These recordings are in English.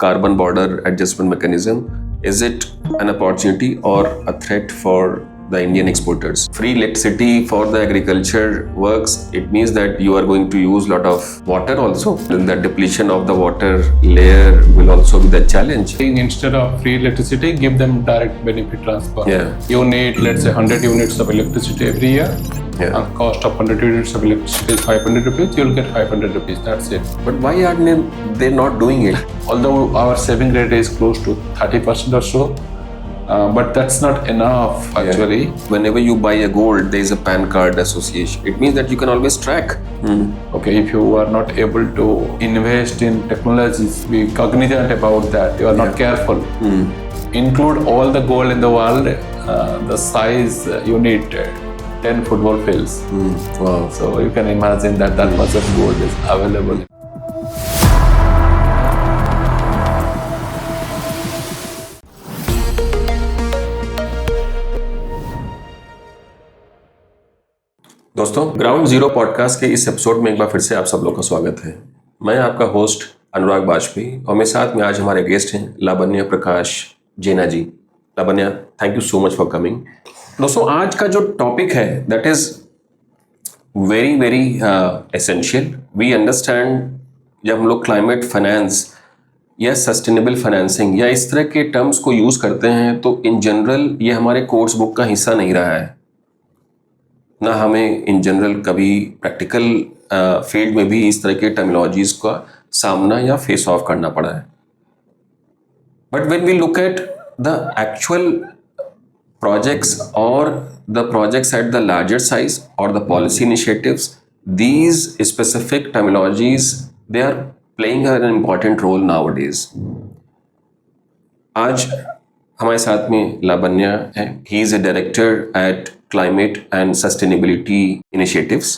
carbon border adjustment mechanism, is it an opportunity or a threat for the Indian exporters? Free electricity for the agriculture works. It means that you are going to use a lot of water also. Then the depletion of the water layer will also be the challenge. Instead of free electricity, give them direct benefit transfer. Yeah. You need, let's say, 100 units of electricity every year. Yeah. And cost of 100 units of electricity is 500 rupees. You'll get 500 rupees. That's it. But why are they not doing it? Although our saving rate is close to 30% or so, but that's not enough actually. Whenever you buy a gold, there is a PAN card association. It means that you can always track. Okay, if you are not able to invest in technologies, be cognizant about that. You are not careful. Include all the gold in the world, the size you need 10 football fields. Wow. So you can imagine that much of gold is available. दोस्तों, ground zero podcast के इस episode में एक बार फिर से आप सब लोग का स्वागत है। मैं आपका होस्ट अनुराग बाजपेयी और मेरे साथ में आज हमारे गेस्ट हैं Lavanya Prakash Jena ji. Lavanya, thank you so much for coming. दोस्तों, आज का जो टॉपिक है that is very very essential. We understand जब हम लोग क्लाइमेट फाइनेंस या सस्टेनेबल फाइनेंसिंग या इस तरह के टर्म्स को यूज़ करते हैं तो इन जनरल ये हमारे कोर्स बुक का हिस्सा नहीं रहा है, ना हमें इन जनरल कभी प्रैक्टिकल फील्ड में भी इस तरह के टर्मिनोलॉजीज का सामना या फेस ऑफ करना पड़ा है। But when we look at the actual projects or the projects at the larger size or the policy initiatives, these specific terminologies, they are playing an important role nowadays. आज हमारे साथ में लावण्य है। He is a director at Climate and Sustainability Initiatives,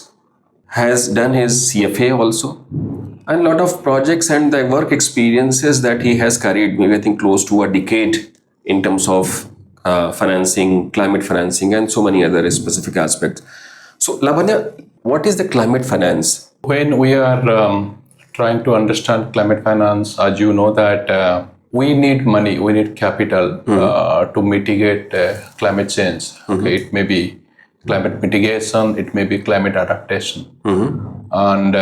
has done his CFA also, and a lot of projects and the work experiences that he has carried, maybe I think close to a decade in terms of financing, climate financing, and so many other specific aspects. So, Labanya, what is the climate finance? When we are trying to understand climate finance, as you know that we need money, we need capital to mitigate climate change. Okay, it may be climate mitigation, it may be climate adaptation. And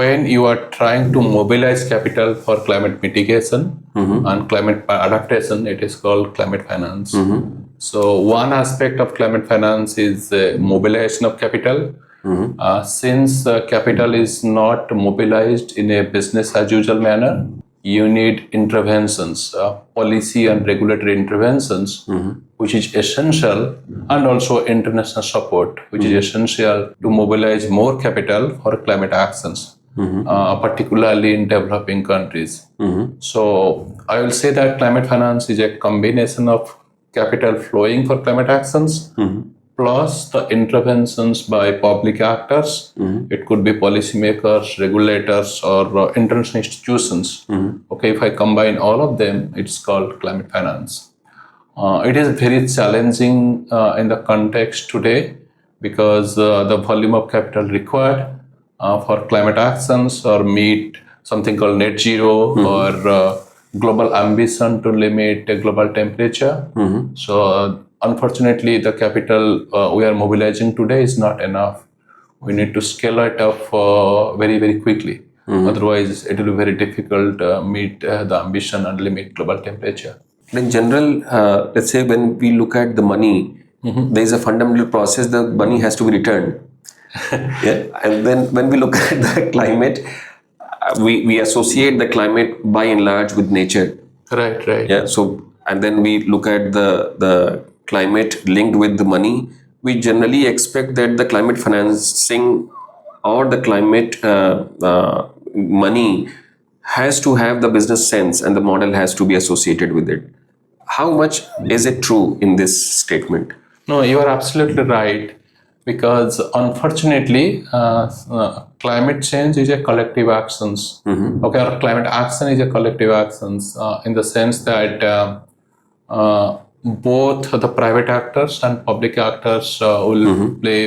when you are trying to mobilize capital for climate mitigation and climate adaptation, it is called climate finance. So one aspect of climate finance is mobilization of capital. Since capital is not mobilized in a business as usual manner, you need interventions, policy and regulatory interventions, which is essential, and also international support, which is essential to mobilize more capital for climate actions. Particularly in developing countries. So I will say that climate finance is a combination of capital flowing for climate actions plus the interventions by public actors. It could be policymakers, regulators, or international institutions. Okay, if I combine all of them, it's called climate finance. It is very challenging in the context today because the volume of capital required for climate actions or meet something called net zero or global ambition to limit global temperature. So unfortunately, the capital we are mobilizing today is not enough. We need to scale it up very, very quickly. Otherwise, it will be very difficult to meet the ambition and limit global temperature. In general, let's say when we look at the money, there is a fundamental process, the money has to be returned. And then when we look at the climate, we associate the climate by and large with nature. Right. Yeah. So, and then we look at the climate linked with the money. We generally expect that the climate financing or the climate money has to have the business sense and the model has to be associated with it. How much is it true in this statement? No, you are absolutely right. Because unfortunately, climate change is a collective actions. Okay, or climate action is a collective actions in the sense that both the private actors and public actors will play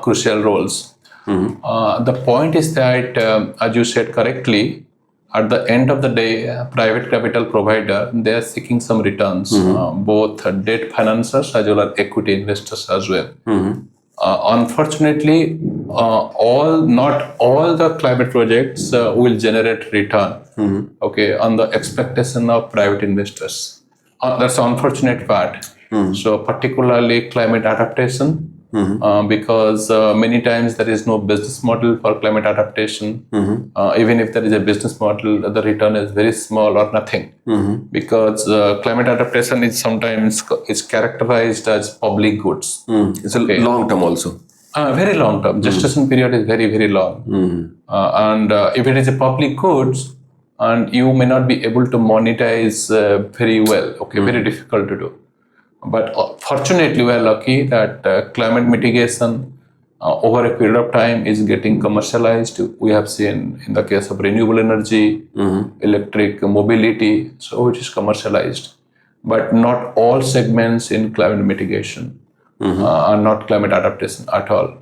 crucial roles. The point is that, as you said correctly, at the end of the day, private capital provider, they are seeking some returns, both debt financiers as well as equity investors as well. Unfortunately, not all the climate projects will generate return. Okay, on the expectation of private investors. That's the unfortunate part. So particularly climate adaptation, because many times there is no business model for climate adaptation. Even if there is a business model, the return is very small or nothing. Because climate adaptation is sometimes is characterized as public goods. It's a long term also. Very long term. Gestation period is very, very long. And if it is a public goods, and you may not be able to monetize very well, very difficult to do. But fortunately, we are lucky that climate mitigation over a period of time is getting commercialized. We have seen in the case of renewable energy, electric mobility, so it is commercialized. But not all segments in climate mitigation are not climate adaptation at all.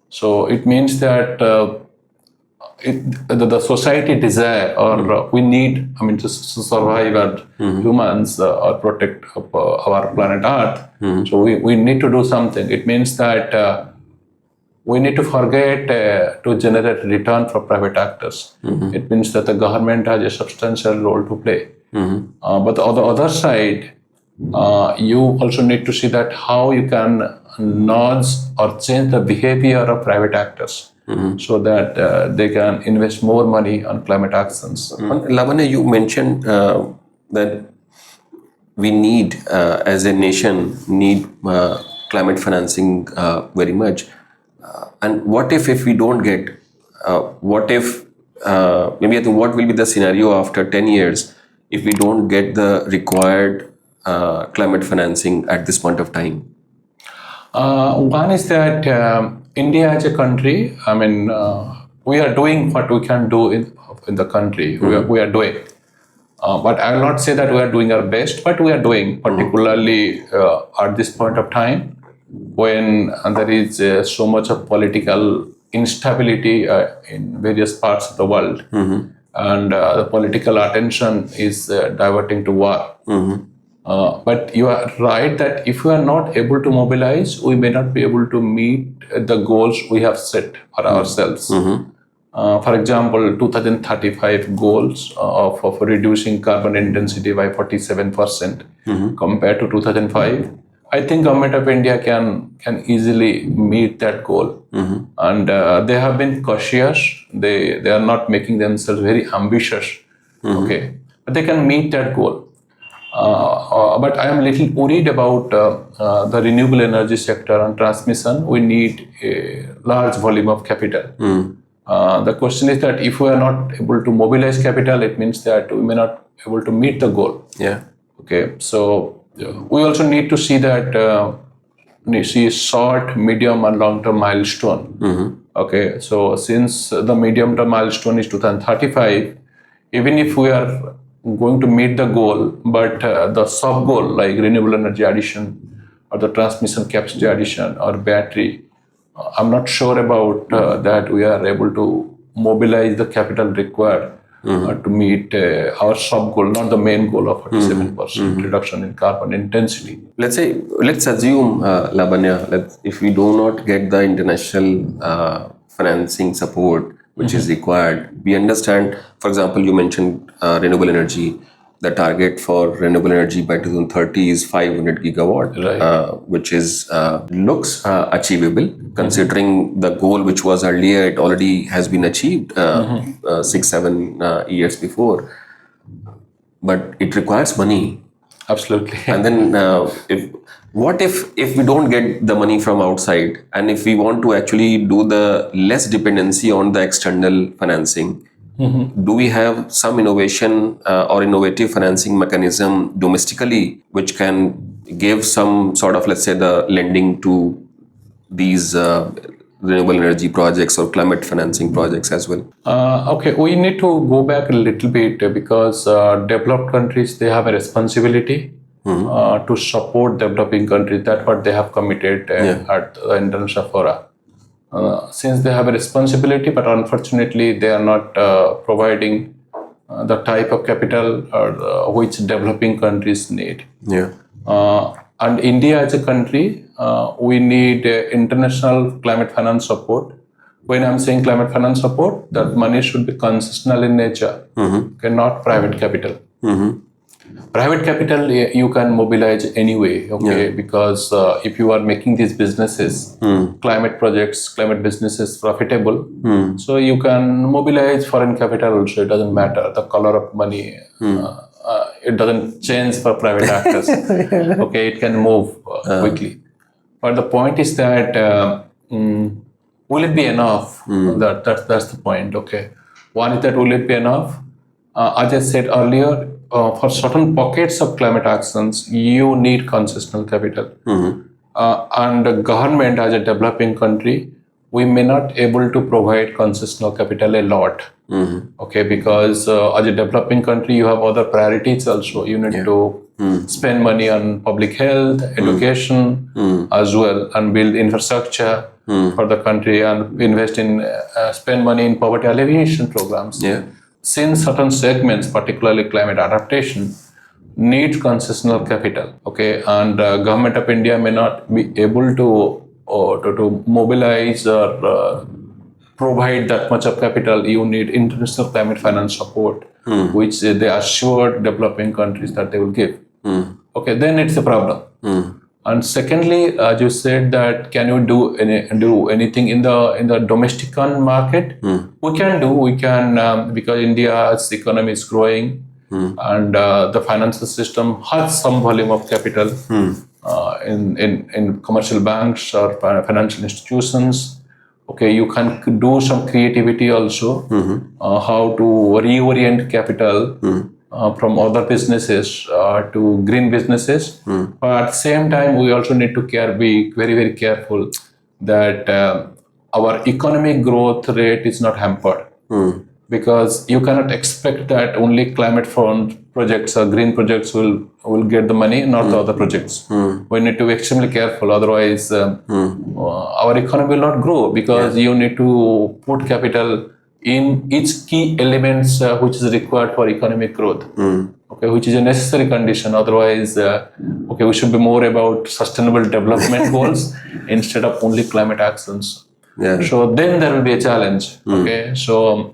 So it means that the society desire or we need, to survive as humans or protect our planet Earth. So we need to do something. It means that we need to forget to generate return for private actors. It means that the government has a substantial role to play. But on the other side, you also need to see that how you can nudge or change the behavior of private actors. So that they can invest more money on climate actions. Labanya, you mentioned that we need, as a nation, need climate financing very much. And what if we don't get, what if, maybe I think what will be the scenario after 10 years if we don't get the required climate financing at this point of time? One is that India as a country, we are doing what we can do in the country. We are doing. But I will not say that we are doing our best, but we are doing, particularly at this point of time when there is so much of political instability in various parts of the world. And the political attention is diverting to war. But you are right that if we are not able to mobilize, we may not be able to meet the goals we have set for ourselves. For example, 2035 goals of reducing carbon intensity by 47% compared to 2005. I think Government of India can easily meet that goal. And they have been cautious. They are not making themselves very ambitious. But they can meet that goal. But I am a little worried about the renewable energy sector and transmission. We need a large volume of capital. The question is that if we are not able to mobilize capital, it means that we may not be able to meet the goal. So we also need to see that see short, medium, and long-term milestone. So since the medium-term milestone is 2035, even if we are going to meet the goal, but the sub-goal like renewable energy addition or the transmission capacity addition or battery, I'm not sure about that we are able to mobilize the capital required to meet our sub-goal, not the main goal of 47% reduction in carbon intensity. Let's assume, Labanya, if we do not get the international financing support which is required. We understand, for example, you mentioned renewable energy. The target for renewable energy by 2030 is 500 gigawatt, which is looks achievable considering the goal which was earlier. It already has been achieved 6-7 years before, but it requires money. Absolutely. And then if we don't get the money from outside, and if we want to actually do the less dependency on the external financing, do we have some innovation or innovative financing mechanism domestically which can give some sort of, let's say, the lending to these renewable energy projects or climate financing projects as well? We need to go back a little bit because developed countries, they have a responsibility to support developing countries. That's what they have committed at the international fora. Since they have a responsibility, but unfortunately they are not providing the type of capital which developing countries need. Yeah. And India as a country, we need international climate finance support. When I'm saying climate finance support, that money should be concessional in nature, okay, not private capital. Private capital you can mobilize anyway, okay, because if you are making these businesses, climate projects, climate businesses profitable, so you can mobilize foreign capital also. It doesn't matter the color of money. It doesn't change for private actors. Okay, it can move quickly. But the point is that will it be enough? That's the point. Okay, one is that will it be enough? As I said earlier, for certain pockets of climate actions, you need concessional capital. And the government, as a developing country, we may not able to provide concessional capital a lot. Okay, because as a developing country, you have other priorities also. You need to spend money on public health, education as well, and build infrastructure for the country, and invest in, spend money in poverty alleviation programs. Since certain segments, particularly climate adaptation, need concessional capital, okay, and government of India may not be able to mobilize or provide that much of capital. You need international climate finance support, which they assured developing countries that they will give. Okay, then it's a problem. And secondly, as you said, that can you do anything in the domestic market? We can because India's economy is growing, and the financial system has some volume of capital in commercial banks or financial institutions. Okay, you can do some creativity also, how to reorient capital from other businesses to green businesses. But at the same time, we also need to be very, very careful that our economic growth rate is not hampered. Because you cannot expect that only climate fund projects or green projects will get the money, not the other projects. We need to be extremely careful, otherwise our economy will not grow, because you need to put capital in each key elements which is required for economic growth, okay, which is a necessary condition. Otherwise, okay, we should be more about sustainable development goals instead of only climate actions. So then there will be a challenge. Okay, so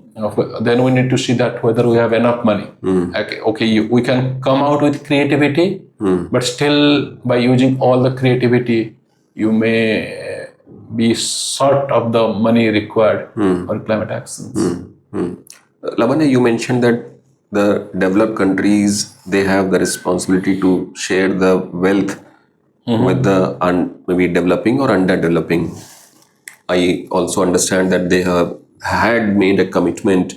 then we need to see that whether we have enough money. Okay, we can come out with creativity, but still by using all the creativity, you may be short of the money required for climate actions. Labanya, you mentioned that the developed countries, they have the responsibility to share the wealth with the maybe developing or underdeveloping. I also understand that they had made a commitment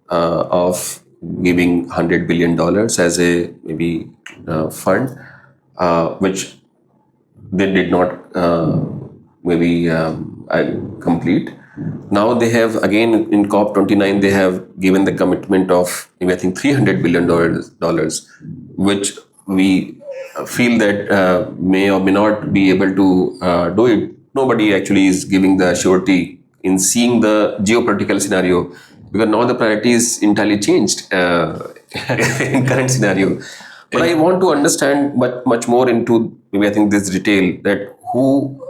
of giving $100 billion as a maybe fund, which they did not complete. Now they have again in COP29 they have given the commitment of maybe I think $300 billion, which we feel that may or may not be able to do it. Nobody actually is giving the surety in seeing the geopolitical scenario, because now the priority is entirely changed in current scenario. But I want to understand much more into maybe I think this detail, that who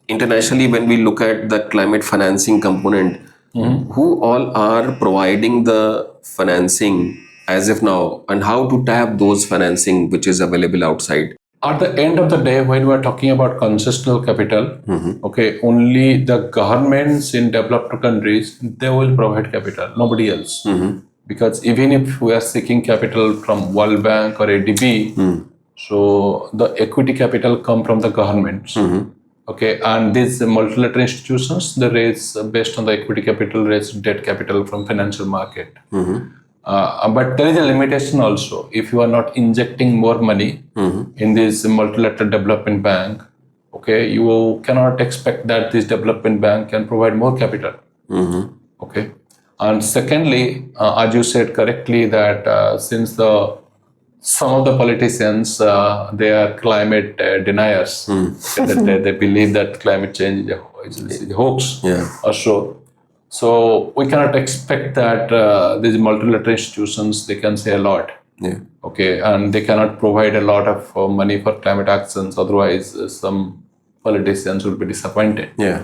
internationally, when we look at the climate financing component, who all are providing the financing as of now, and how to tap those financing which is available outside. At the end of the day, when we are talking about concessional capital, okay, only the governments in developed countries, they will provide capital, nobody else. Because even if we are seeking capital from World Bank or ADB, so the equity capital come from the governments. Okay, and these multilateral institutions, they raise, based on the equity capital, raise debt capital from financial market. But there is a limitation also. If you are not injecting more money in this multilateral development bank, okay, you cannot expect that this development bank can provide more capital. Okay, and secondly, as you said correctly, that since some of the politicians, they are climate deniers. They believe that climate change is a hoax or so. So we cannot expect that these multilateral institutions, they can say a lot. Yeah. Okay, and they cannot provide a lot of money for climate actions. Otherwise, some politicians will be disappointed. Yeah.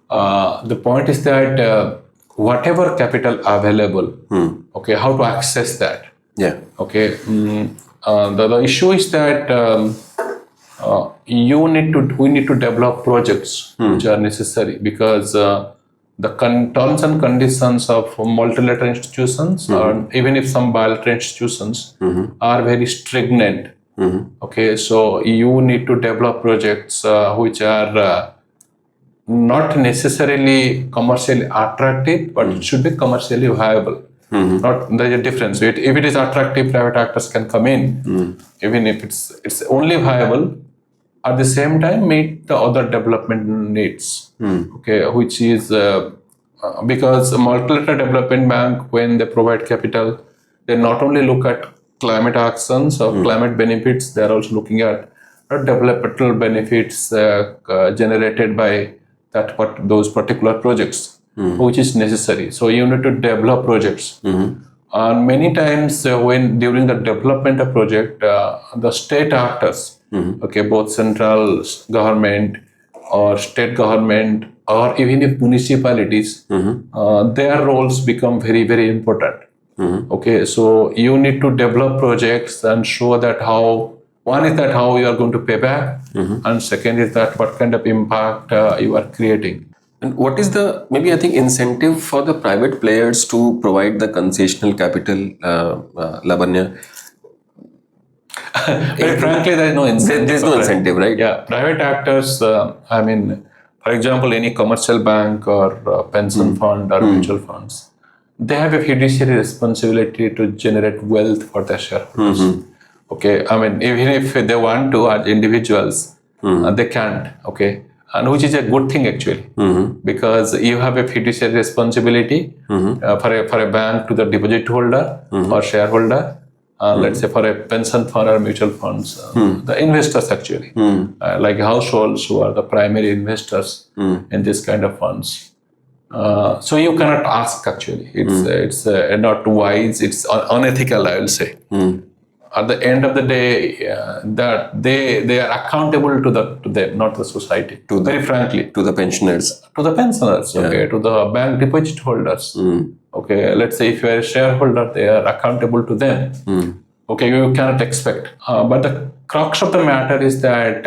The point is that whatever capital available, okay, how to access that? Yeah. Okay, the issue is that we need to develop projects which are necessary, because the terms and conditions of multilateral institutions, or even if some bilateral institutions, are very stringent. Okay, so you need to develop projects which are not necessarily commercially attractive, but it should be commercially viable. Not there's a difference. If it is attractive, private actors can come in. Even if it's only viable, at the same time meet the other development needs. Okay, which is because a multilateral development bank, when they provide capital, they not only look at climate actions or climate benefits, they are also looking at developmental benefits generated by those particular projects, which is necessary. So you need to develop projects. And many times when during the development of project, the state actors, okay, both central government or state government, or even if municipalities, their roles become very, very important. Okay, so you need to develop projects and show that how you are going to pay back, and second is that what kind of impact you are creating. And what is the, maybe I think, incentive for the private players to provide the concessional capital, Labanya? Very frankly, there is no incentive. There's no incentive, right? Yeah, private actors, for example, any commercial bank or pension fund or mutual funds, they have a fiduciary responsibility to generate wealth for their shareholders. Okay, even if they want to as individuals, they can't. Okay, and which is a good thing actually, because you have a fiduciary responsibility for a bank to the deposit holder or shareholder. Let's say for a pension fund or mutual funds, the investors actually, like households who are the primary investors in this kind of funds. So you cannot ask actually. It's not wise. It's unethical, I will say. At the end of the day, that they are accountable to them, not the society. Very frankly, to the pensioners. To the pensioners, okay, to the bank deposit holders. Okay, let's say if you are a shareholder, they are accountable to them. Okay, you cannot expect. But the crux of the matter is that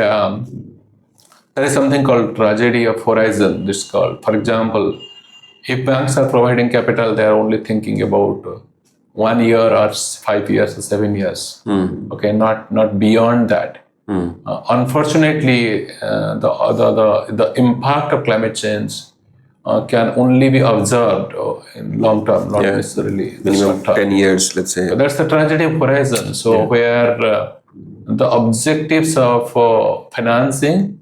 there is something called tragedy of horizon. This is called, for example, if banks are providing capital, they are only thinking about 1 year or 5 years or 7 years. Okay, not beyond that. Unfortunately, the impact of climate change can only be observed in long term, not necessarily the minimum short term. 10 years, let's say. So that's the tragedy of horizon. So where the objectives of financing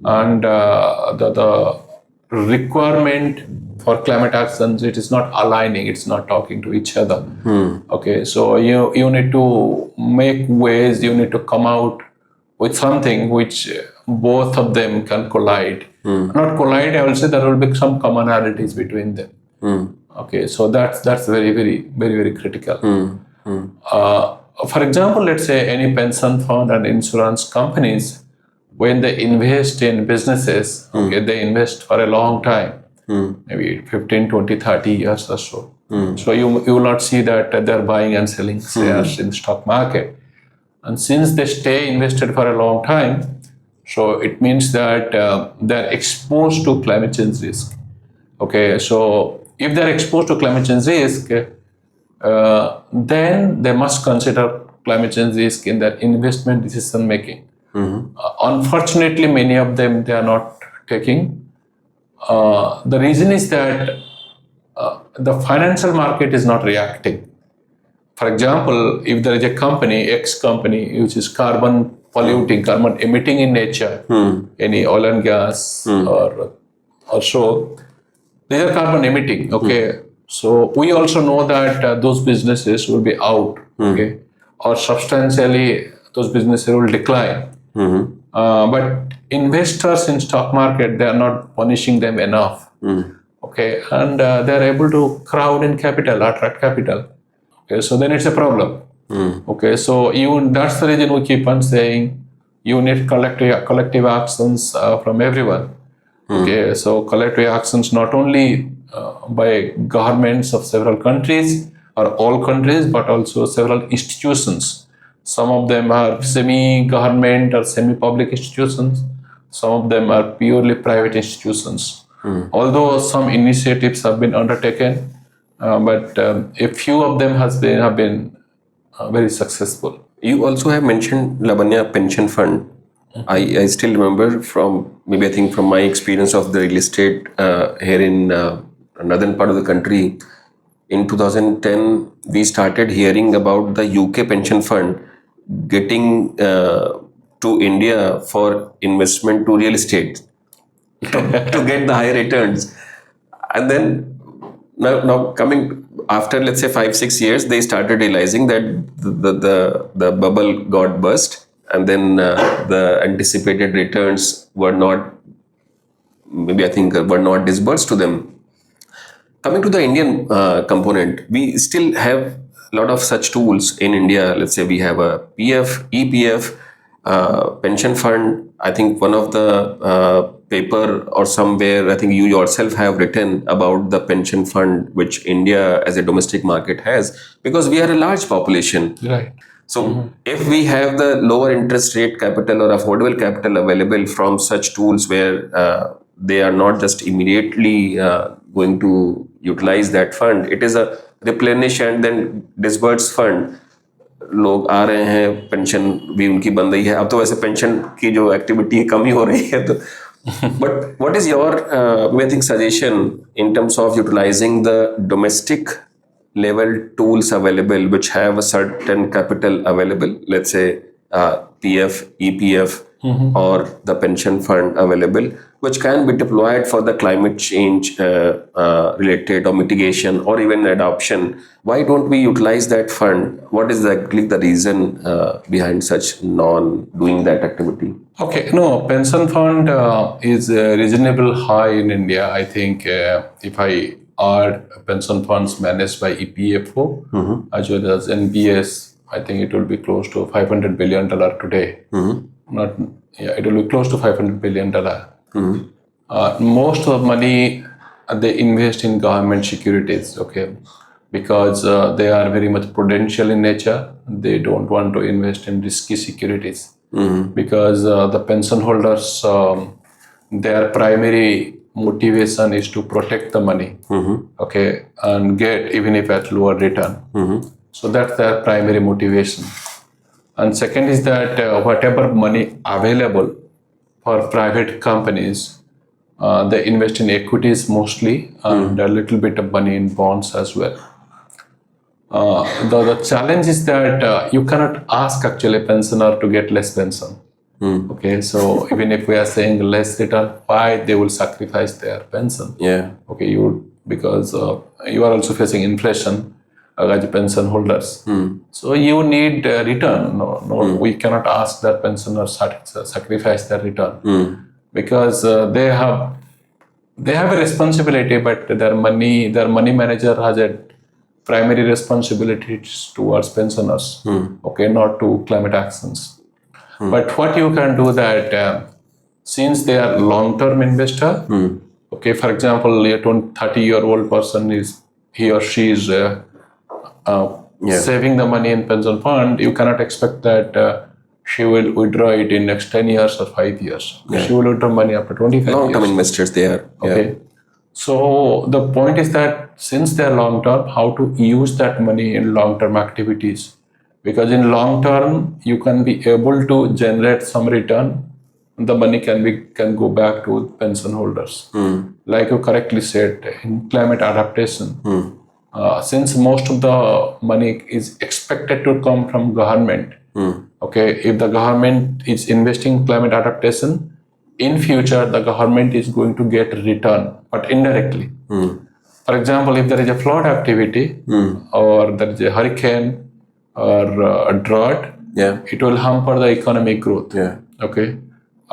and the requirement for climate actions, it is not aligning, it's not talking to each other. Okay, so you need to make ways, you need to come out with something which both of them can collide. Not collide, I will say there will be some commonalities between them. Okay, so that's very, very, very, very critical. For example, let's say any pension fund and insurance companies, when they invest in businesses, okay, they invest for a long time. Maybe 15, 20, 30 years or so. So you will not see that they're buying and selling shares in the stock market. And since they stay invested for a long time, so it means that they're exposed to climate change risk. Okay, so if they're exposed to climate change risk, then they must consider climate change risk in their investment decision making. Unfortunately, many of them, they are not taking. The reason is that the financial market is not reacting. For example, if there is a company, X company, which is carbon polluting, carbon emitting in nature, any oil and gas or so, these are carbon emitting. Okay, so we also know that those businesses will be out. Okay, or substantially those businesses will decline. But investors in stock market, they are not punishing them enough. Okay, and they are able to crowd in capital, attract capital. Okay, so then it's a problem. Okay, so that's the reason we keep on saying you need collective actions from everyone. Okay, so collective actions not only by governments of several countries or all countries, but also several institutions. Some of them are semi-government or semi-public institutions. Some of them are purely private institutions. Although some initiatives have been undertaken, but a few of them have been very successful. You also have mentioned Labanya Pension Fund. I still remember from maybe I think from my experience of the real estate here in northern part of the country. In 2010, we started hearing about the UK pension fund getting to India for investment to real estate to get the higher returns. And then now coming after, let's say 5-6 years, they started realizing that the bubble got burst, and then the anticipated returns were not, maybe I think, were not disbursed to them. Coming to the Indian component, we still have a lot of such tools in India. Let's say we have a PF, EPF, pension fund. I think one of the paper or somewhere, I think you yourself have written about the pension fund which India as a domestic market has, because we are a large population. Right. So if we have the lower interest rate capital or affordable capital available from such tools where they are not just immediately going to utilize that fund, it is a replenish and then disburse fund. लोग आ रहे हैं, pension भी उनकी बन रही है. अब तो वैसे पेंशन की जो एक्टिविटी कम ही हो रही है. तो but what is your I think suggestion in terms of utilizing the domestic level tools available which have a certain capital available, let's say PF, EPF, or the pension fund available, which can be deployed for the climate change related or mitigation or even adoption? Why don't we utilize that fund? What is the reason behind such non-doing that activity? Okay, no, pension fund is reasonable high in India. I think if I add pension funds managed by EPFO as well as NBS, I think it will be close to $500 billion today. It will be close to $500 billion. Most of the money they invest in government securities, okay, because they are very much prudential in nature. They don't want to invest in risky securities because the pension holders, their primary motivation is to protect the money, okay, and get even if at lower return. So that's their primary motivation. And second is that whatever money available for private companies, they invest in equities mostly and a little bit of money in bonds as well. The challenge is that you cannot ask actually a pensioner to get less pension. Okay, so even if we are saying less return, why they will sacrifice their pension? Yeah. Okay, because you are also facing inflation as pension holders. So you need return. No, we cannot ask that pensioners sacrifice their return because they have a responsibility, but their money manager has a primary responsibilities towards pensioners. Okay, not to climate actions. But what you can do that since they are long-term investor, okay, for example, a 30-year-old person he or she is saving the money in pension fund, you cannot expect that she will withdraw it in next 10 years or 5 years. Yeah. She will withdraw money after 25 years. Long-term investors they are. Okay. Yeah. So the point is that since they are long-term, how to use that money in long-term activities. Because in long term, you can be able to generate some return. The money can go back to pension holders. Like you correctly said, in climate adaptation, since most of the money is expected to come from government, okay, if the government is investing in climate adaptation, in future the government is going to get return, but indirectly. For example, if there is a flood activity or there is a hurricane or a drought, it will hamper the economic growth. Okay,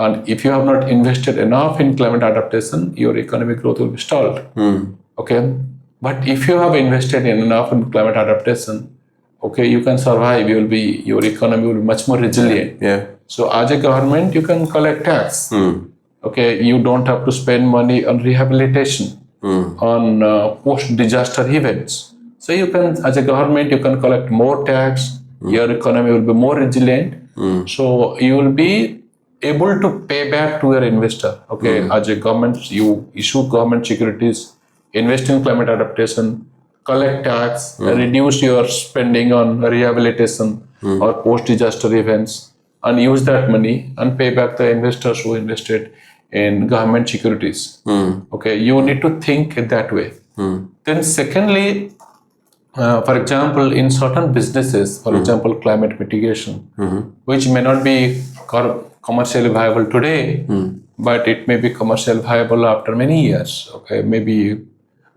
And if you have not invested enough in climate adaptation, your economic growth will be stalled. Okay. But if you have invested enough in climate adaptation, okay, you can survive. Your economy will be much more resilient. Yeah. So as a government, you can collect tax. Okay, you don't have to spend money on rehabilitation, on post-disaster events. So you can, as a government, you can collect more tax. Your economy will be more resilient. So you will be able to pay back to your investor. Okay, as a government, you issue government securities, invest in climate adaptation, collect tax, reduce your spending on rehabilitation or post-disaster events, and use that money and pay back the investors who invested in government securities. Okay, you need to think that way. Then secondly, for example, in certain businesses, for example, climate mitigation, which may not be commercially viable today, but it may be commercially viable after many years. Okay, maybe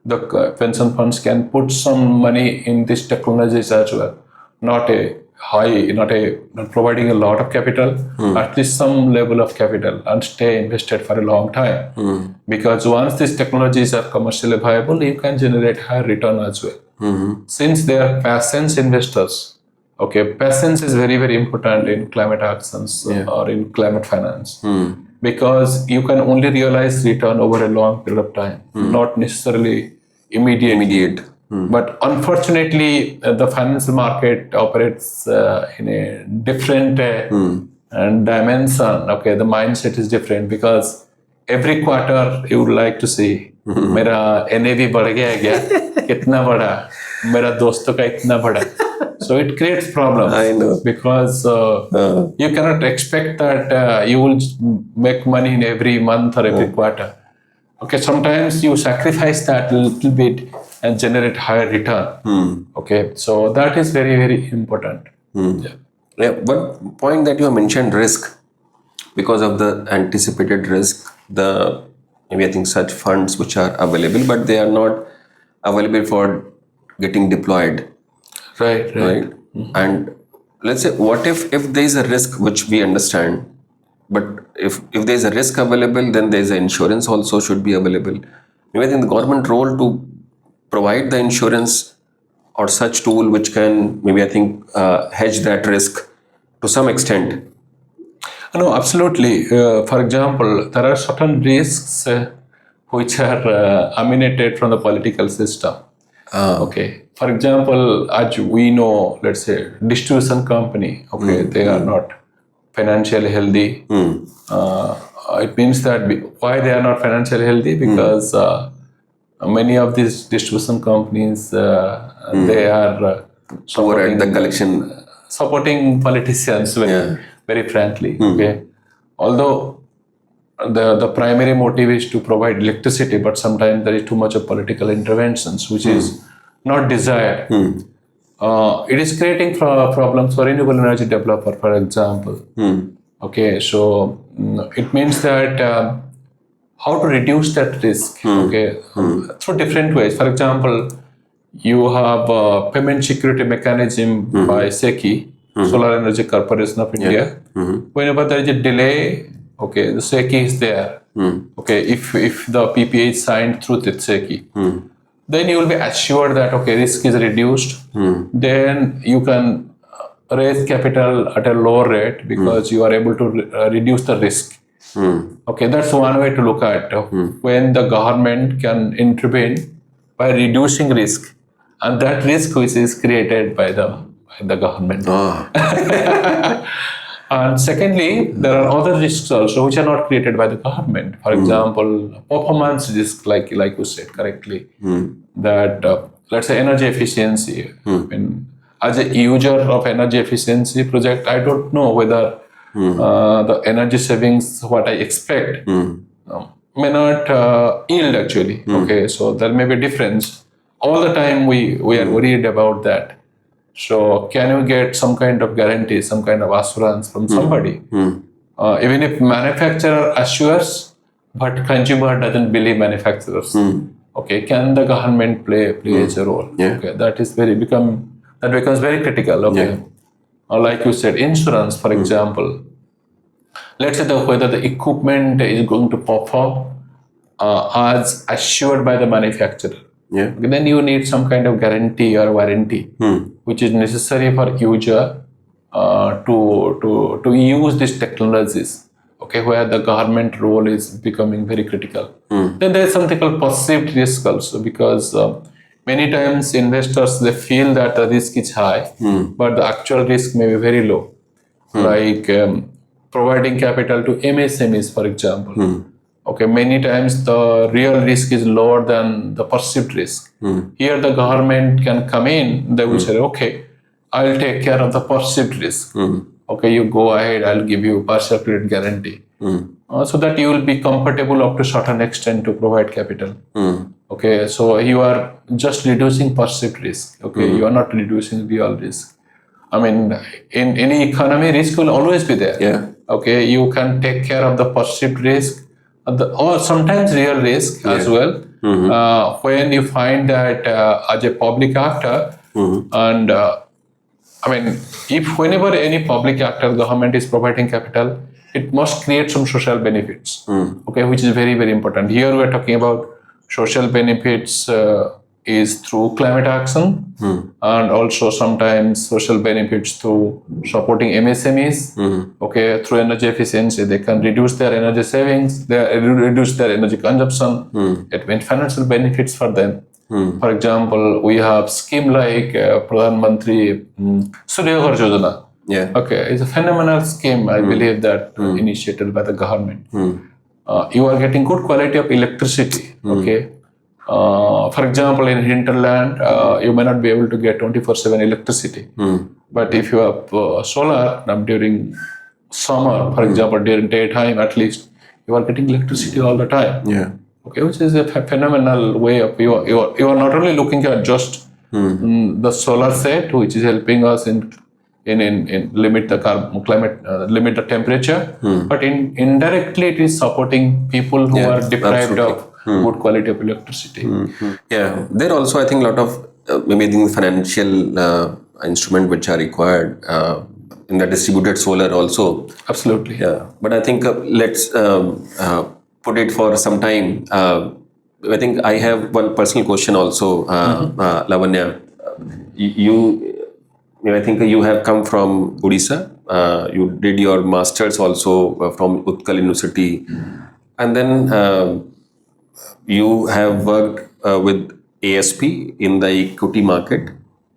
the pension funds can put some money in these technologies as well. Not providing a lot of capital, at least some level of capital, and stay invested for a long time. Because once these technologies are commercially viable, you can generate higher return as well. Since they are patience investors, okay, patience is very, very important in climate actions or in climate finance. Because you can only realize return over a long period of time, not necessarily immediate. But unfortunately, the financial market operates in a different dimension. Okay, the mindset is different because every quarter you would like to see, मेरा NAV बढ़ गया क्या? कितना बढ़ा? मेरा दोस्तों का इतना बढ़ा? So it creates problems. I know. Because you cannot expect that you will make money in every month or every quarter. Okay, sometimes you sacrifice that a little bit and generate higher return. Okay, so that is very, very important. One point that you have mentioned, risk. Because of the anticipated risk, maybe I think such funds which are available, but they are not available for getting deployed. Right? And let's say, what if there is a risk which we understand, but if there is a risk available, then there is an insurance also should be available. Maybe I think the government role to provide the insurance or such tool which can maybe I think hedge that risk to some extent. No, absolutely. For example, there are certain risks which are emanated from the political system. Okay. For example, as we know, let's say distribution company. Okay, they are not financially healthy. It means that why they are not financially healthy? Because many of these distribution companies they are Poor at the collection. supporting politicians very frankly. Okay, although the primary motive is to provide electricity, but sometimes there is too much of political interventions which is not desired. It is creating problems for renewable energy developer, for example. Okay, so it means that how to reduce that risk, okay, through different ways. For example, you have a payment security mechanism by SECI, Solar Energy Corporation of India. Whenever there is a delay, okay, the SECI is there. Okay, if the PPA is signed through the SECI, then you will be assured that okay, risk is reduced. Then you can raise capital at a lower rate because you are able to reduce the risk. Okay, that's one way to look at when the government can intervene by reducing risk, and that risk which is created by the government. And secondly, there are other risks also which are not created by the government. For example, performance risk, like you said correctly, that let's say energy efficiency. As a user of energy efficiency project, I don't know whether the energy savings what I expect may not yield actually. Okay, so there may be a difference. All the time we are worried about that. So can you get some kind of guarantee, some kind of assurance from somebody? Even if manufacturer assures, but consumer doesn't believe manufacturers. Okay, can the government play a role? Okay, that becomes very critical. Okay, or like you said, insurance, for example. let's say whether the equipment is going to perform as assured by the manufacturer. Yeah. Then you need some kind of guarantee or warranty, which is necessary for user to use these technologies. Okay, where the government role is becoming very critical. Then there is something called perceived risk also, because many times investors, they feel that the risk is high, but the actual risk may be very low. Like providing capital to MSMEs, for example. Okay, many times the real risk is lower than the perceived risk. Here the government can come in, they will say, okay, I'll take care of the perceived risk. Okay, you go ahead, I'll give you partial credit guarantee. So that you will be comfortable up to a certain extent to provide capital. Okay, so you are just reducing perceived risk. Okay, you are not reducing real risk. I mean, in any economy, risk will always be there. Yeah. Okay, you can take care of the perceived risk, or sometimes real risk as well. When you find that as a public actor, and I mean, if whenever any public actor, government is providing capital, it must create some social benefits. Okay, which is very, very important. Here we are talking about social benefits is through climate action, and also sometimes social benefits through supporting MSMEs. Okay, through energy efficiency, they can reduce their energy savings, they reduce their energy consumption. It means financial benefits for them. For example, we have scheme like Pradhan Mantri Surya Ghar Yojana. Yeah. Okay, it's a phenomenal scheme. I believe that initiated by the government. You are getting good quality of electricity. Okay. For example, in hinterland, you may not be able to get 24/7 electricity. But if you have solar during summer, for example, during daytime at least, you are getting electricity all the time. Yeah. Okay, which is a phenomenal way of you are not only looking at just the solar set, which is helping us in limit the climate, limit the temperature, but indirectly it is supporting people who are deprived of good quality of electricity. Yeah, there also I think a lot of maybe the financial instrument which are required in the distributed solar also. Absolutely. Yeah, but I think let's put it for some time. I think I have one personal question also, Lavanya. I think you have come from Odisha. You did your masters also from Utkal University, and then you have worked with ASP in the equity market,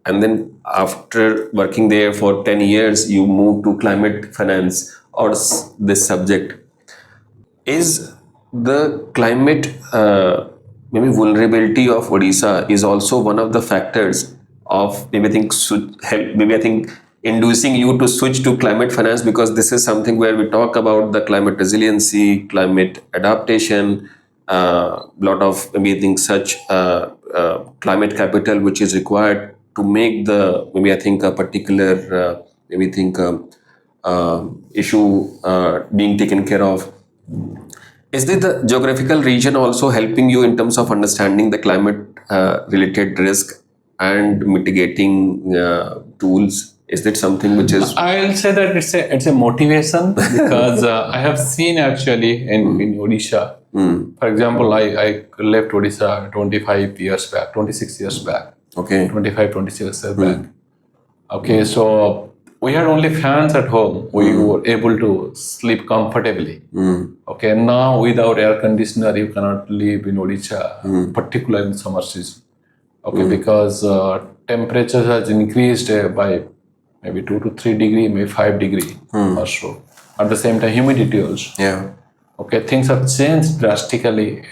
and then after working there for 10 years, you moved to climate finance or this subject. Is the climate maybe vulnerability of Odisha is also one of the factors of maybe I think inducing you to switch to climate finance, because this is something where we talk about the climate resiliency, climate adaptation, lot of maybe I think such climate capital which is required to make the maybe I think a particular maybe think issue being taken care of. Is the geographical region also helping you in terms of understanding the climate related risk and mitigating tools? Is that something which is? I'll say that it's a motivation because I have seen actually in Odisha. For example, I left Odisha 25 years back, 26 years back. Okay. 25, 26 years back. Okay, so we had only fans at home. We were able to sleep comfortably. Okay, now without air conditioner, you cannot live in Odisha, particularly in summer season. Okay, because temperatures has increased by maybe 2 to 3 degree, maybe 5 degree or so. At the same time, humidity also. Yeah. Okay, things have changed drastically,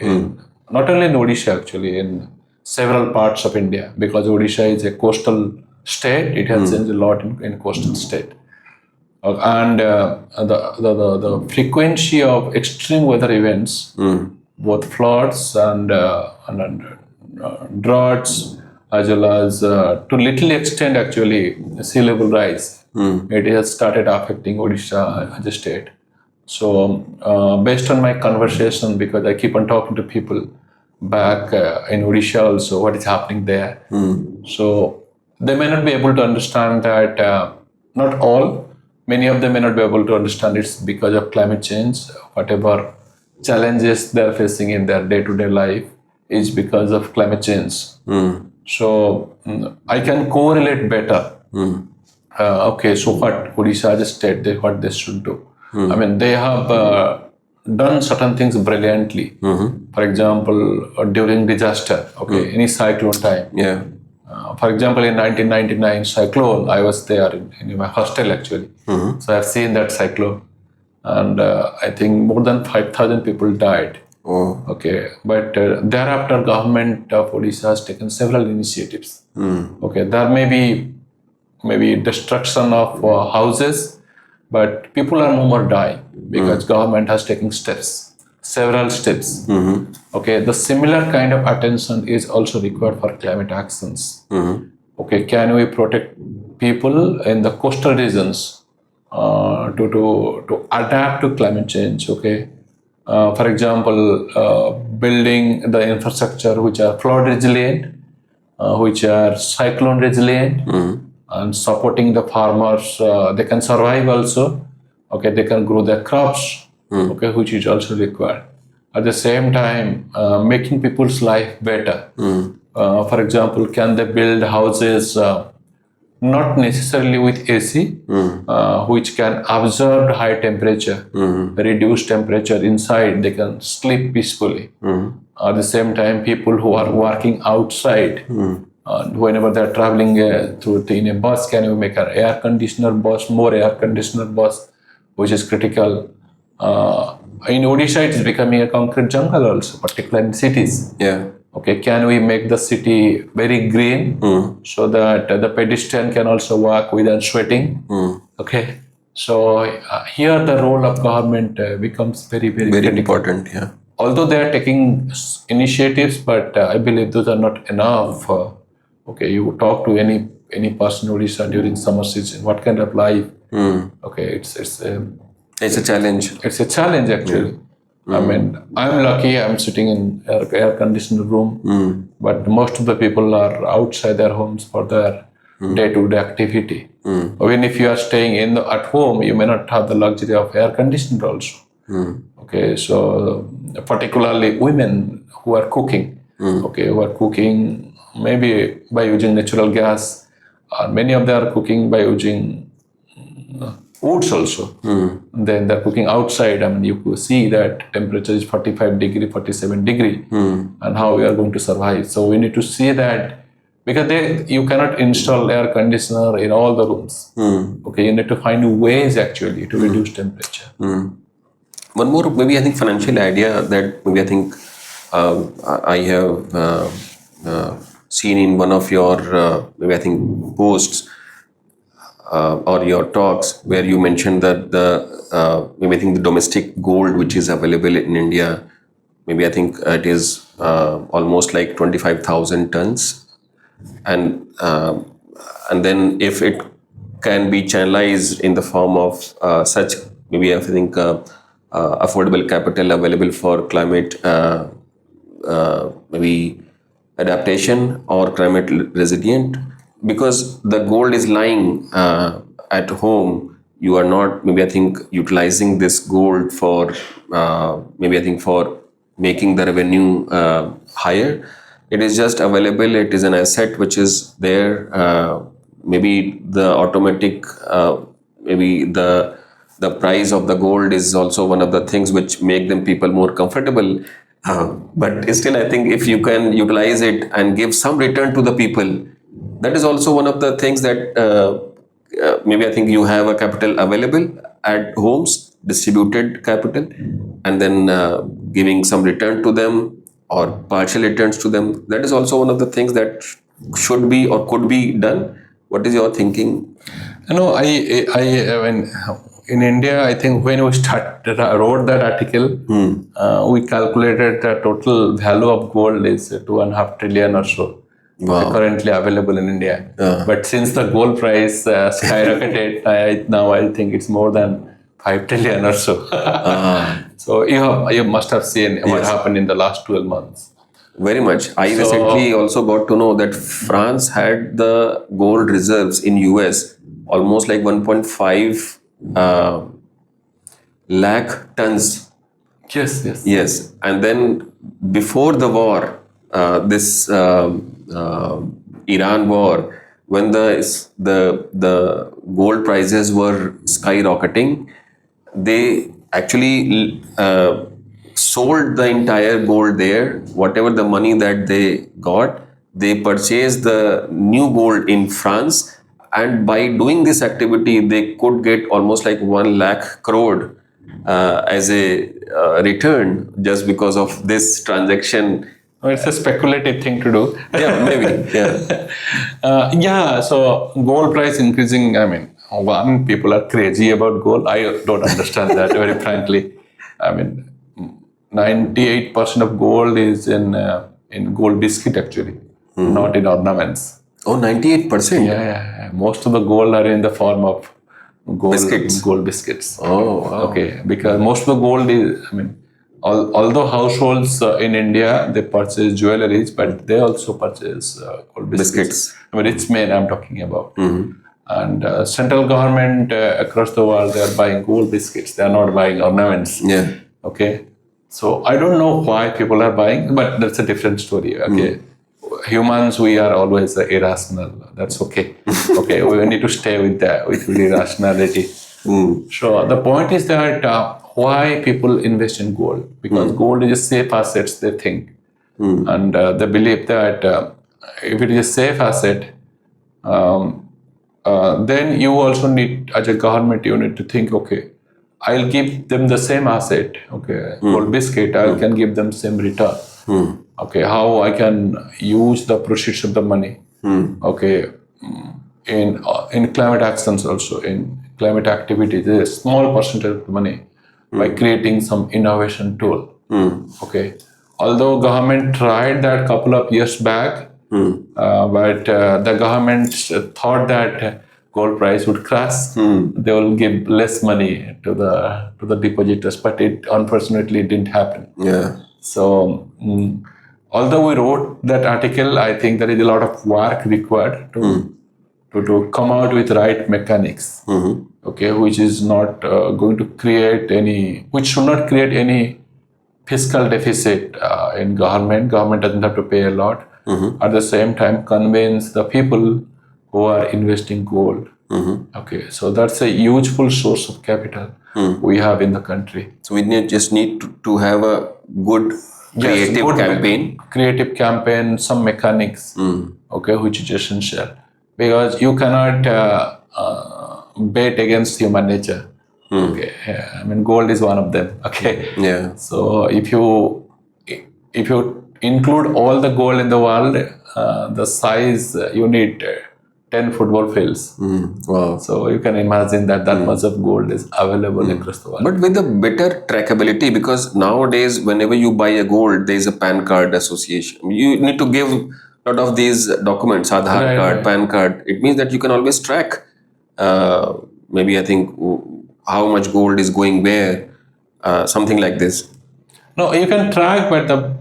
not only in Odisha actually, in several parts of India, because Odisha is a coastal state. It has changed a lot in coastal state. And the frequency of extreme weather events, both floods and droughts, as well as to little extent actually sea level rise, it has started affecting Odisha as a state. So based on my conversation, because I keep on talking to people back in Odisha also, what is happening there. So they may not be able to understand that not all, many of them may not be able to understand it's because of climate change. Whatever challenges they're facing in their day-to-day life is because of climate change. So I can correlate better. Okay, so what Odisha just said, what they should do. I mean, they have done certain things brilliantly. For example, during disaster, any cyclone time. Yeah. For example, in 1999 cyclone, I was there in my hostel actually. So I've seen that cyclone, and I think more than 5,000 people died. Oh. Okay, but thereafter, government of Odisha has taken several initiatives. Okay, there may be maybe destruction of houses, but people are no more dying because government has taken steps, several steps. Okay, the similar kind of attention is also required for climate actions. Okay, can we protect people in the coastal regions to adapt to climate change? Okay, for example, building the infrastructure which are flood resilient, which are cyclone resilient, and supporting the farmers. They can survive also. Okay, they can grow their crops. Okay, which is also required. At the same time, making people's life better. For example, can they build houses not necessarily with AC, which can absorb high temperature, reduce temperature inside, they can sleep peacefully. At the same time, people who are working outside, whenever they're traveling in a bus, can you make an air conditioner bus, more air conditioner bus, which is critical. In Odisha, it is becoming a concrete jungle also, particularly in cities. Yeah. Okay, can we make the city very green so that the pedestrian can also walk without sweating? Okay, so here the role of government becomes very critical. Important. Yeah. Although they are taking initiatives, but I believe those are not enough. Okay, you talk to any person in Odisha during summer season, what kind of life? Okay, it's a challenge. It's a challenge actually. I mean, I'm lucky. I'm sitting in air conditioned room, but most of the people are outside their homes for their day-to-day activity. Even if you are staying at home, you may not have the luxury of air conditioner also. Okay, so particularly women who are cooking, who are cooking maybe by using natural gas, or many of them are cooking by using woods also. Then they're cooking outside. I mean, you could see that temperature is 45 degree, 47 degree, and how we are going to survive. So we need to see that, because you cannot install air conditioner in all the rooms. Okay, you need to find ways actually to reduce temperature. One more, maybe I think financial idea that maybe I think I have seen in one of your maybe I think posts or your talks, where you mentioned that maybe I think the domestic gold which is available in India, maybe I think it is almost like 25,000 tons, and then if it can be channelized in the form of such, maybe I think affordable capital available for climate maybe adaptation or climate resilient, because the gold is lying at home, you are not maybe I think utilizing this gold for maybe I think for making the revenue higher. It is just available. It is an asset which is there. Maybe the automatic maybe the price of the gold is also one of the things which make them people more comfortable. But still, I think if you can utilize it and give some return to the people, that is also one of the things that maybe I think you have a capital available at homes, distributed capital, and then giving some return to them or partial returns to them. That is also one of the things that should be or could be done. What is your thinking? No, I mean, in India, I think when we wrote that article, we calculated the total value of gold is 2.5 trillion or so. Wow. Currently available in India. But since the gold price skyrocketed, now I think it's more than 5 trillion or so. So you must have seen what happened in the last 12 months. Very much. I recently also got to know that France had the gold reserves in US almost like 1.5 uh, lakh tons. Yes, yes. Yes, and then before the war, this Iran war, when the gold prices were skyrocketing, they actually sold the entire gold there. Whatever the money that they got, they purchased the new gold in France, and by doing this activity, they could get almost like 1 lakh crore as a return just because of this transaction. Oh, it's a speculative thing to do. Yeah, maybe. Yeah. Yeah, so gold price increasing. I mean, one, people are crazy about gold. I don't understand that, very frankly. I mean, 98% of gold is in gold biscuit actually, not in ornaments. Oh, 98%. Yeah. Most of the gold are in the form of Biscuits. gold biscuits. Oh, wow. Okay, because most of the gold is, I mean, although households in India, they purchase jewelries, but they also purchase gold biscuits. I mean, rich men I'm talking about. And central government across the world, they are buying gold biscuits. They are not buying ornaments. Yeah. Okay. So I don't know why people are buying, but that's a different story. Okay. Humans, we are always irrational. That's okay. Okay. We need to stay with that, with irrationality. So the point is that why people invest in gold? Because gold is a safe asset, they think. And they believe that if it is a safe asset, then you also need, as a government, you need to think, okay, I'll give them the same asset, okay, gold biscuit, I can give them same return. Okay, how I can use the proceeds of the money, okay, in climate actions also, in climate activities, a small percentage of the money by creating some innovation tool. Okay, although government tried that couple of years back, but the government thought that gold price would crash. They will give less money to the depositors, but it unfortunately didn't happen. Yeah. So although we wrote that article, I think there is a lot of work required to come out with right mechanics. Okay, which is not going to create which should not create any fiscal deficit in government. Government doesn't have to pay a lot. At the same time, convince the people who are investing gold. Okay, so that's a useful source of capital we have in the country. So we just need to have a good creative campaign, some mechanics, okay, which is essential, because you cannot bet against human nature. Okay, I mean, gold is one of them. Okay, Yeah. so if you include all the gold in the world, the size you need 10 football fields. Wow. So you can imagine that much of gold is available across the world. But with a better trackability, because nowadays, whenever you buy a gold, there is a PAN card association. You need to give a lot of these documents, Aadhaar card, PAN card. It means that you can always track, maybe I think, how much gold is going where, something like this. No, you can track, but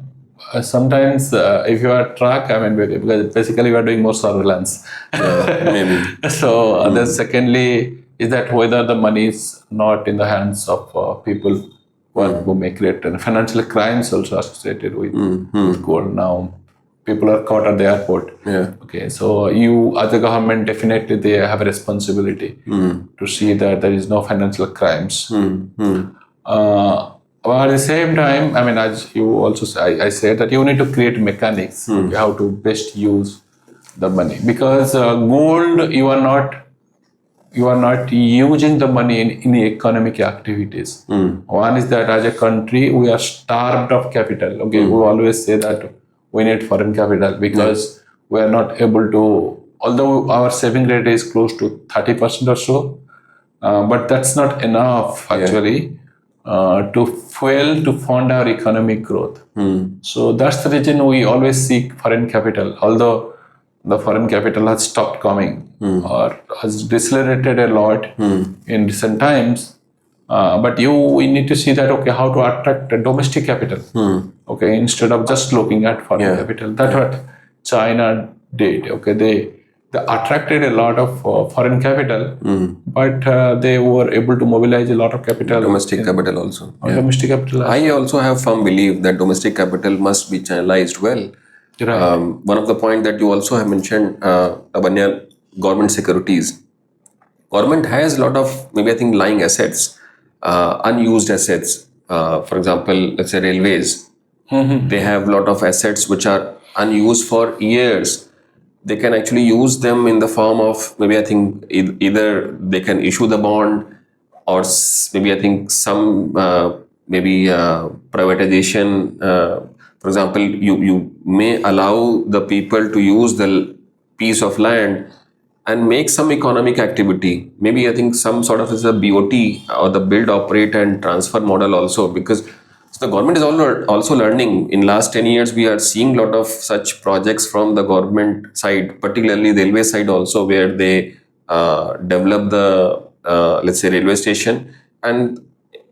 sometimes if you are track, I mean, because basically you are doing more surveillance. Maybe. So then secondly is that whether the money is not in the hands of people who may create financial crimes also associated with gold. Now people are caught at the airport. Yeah. Okay, so you as a government, definitely they have a responsibility to see that there is no financial crimes. But at the same time, I mean, as you also say, I said that you need to create mechanics, how to best use the money, because gold, you are not using the money in economic activities. One is that as a country, we are starved of capital. Okay, we always say that we need foreign capital because we are not able to, although our saving rate is close to 30% or so, but that's not enough actually to fund our economic growth. So that's the reason we always seek foreign capital, although the foreign capital has stopped coming or has decelerated a lot in recent times. But we need to see that, okay, how to attract domestic capital, instead of just looking at foreign capital. That's what China did. Okay, they attracted a lot of foreign capital, but they were able to mobilize a lot of capital. Domestic capital also. Domestic capital. I also have firm belief that domestic capital must be channelized well. Right. One of the point that you also have mentioned, Labanya, government securities. Government has a lot of maybe I think lying assets, unused assets. For example, let's say railways. They have a lot of assets which are unused for years. They can actually use them in the form of maybe I think either they can issue the bond or maybe I think some maybe privatization. For example, you may allow the people to use the piece of land and make some economic activity. Maybe I think some sort of is a BOT or the build, operate and transfer model also, because the government is also learning. In last 10 years, we are seeing a lot of such projects from the government side, particularly the railway side also, where they develop the, let's say, railway station. And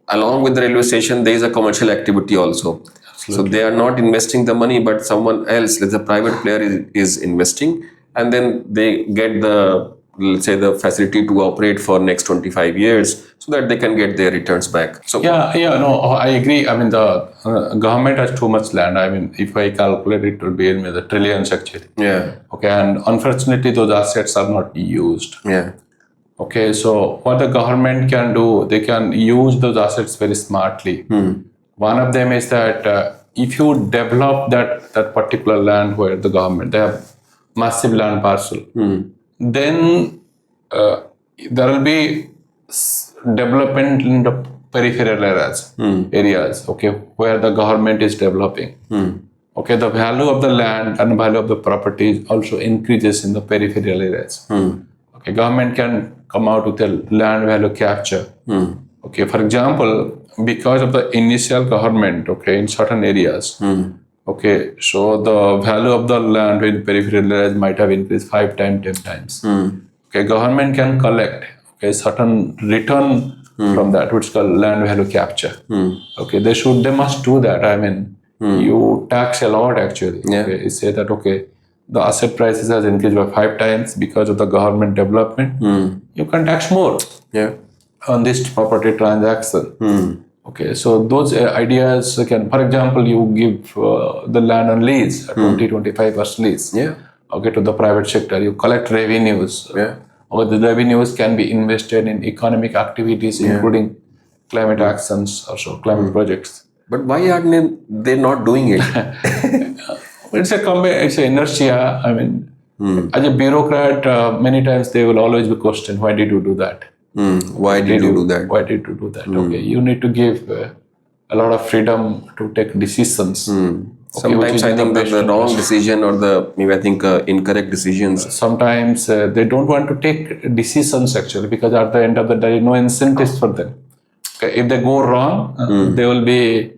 along with the railway station, there is a commercial activity also. So they are not investing the money, but someone else, let's say a private player is investing, and then they get the, let's say, the facility to operate for next 25 years so that they can get their returns back. So no, I agree. I mean, the government has too much land. I mean, if I calculate it will be in the trillions actually. Yeah. Okay, and unfortunately those assets are not used. Yeah. Okay, so what the government can do, they can use those assets very smartly. One of them is that if you develop that particular land where the government, they have massive land parcel, then there will be development in the peripheral areas, okay, where the government is developing. Okay, the value of the land and value of the property also increases in the peripheral areas. Okay, government can come out with a land value capture. Okay, for example, because of the initial government, okay, in certain areas, okay, so the value of the land in peripheral areas might have increased 5 times, 10 times. Okay, government can collect certain return from that, which is called land value capture. Okay, they must do that. I mean, you tax a lot actually. Okay, you say that the asset prices has increased by 5 times because of the government development. You can tax more on this property transaction. Okay, so those ideas can, for example, you give the land on lease, 20-25% lease. Okay, to the private sector, you collect revenues. Or the revenues can be invested in economic activities, including climate actions, also climate projects. But why are they not doing it? It's an inertia. I mean, as a bureaucrat, many times they will always be questioned, why did you do that? Why did you do that? Why did you do that? Okay, you need to give a lot of freedom to take decisions. Sometimes I think that the wrong decision or the maybe I think incorrect decisions. Sometimes they don't want to take decisions actually, because at the end of the day, there is no incentives for them. Okay, if they go wrong, they will be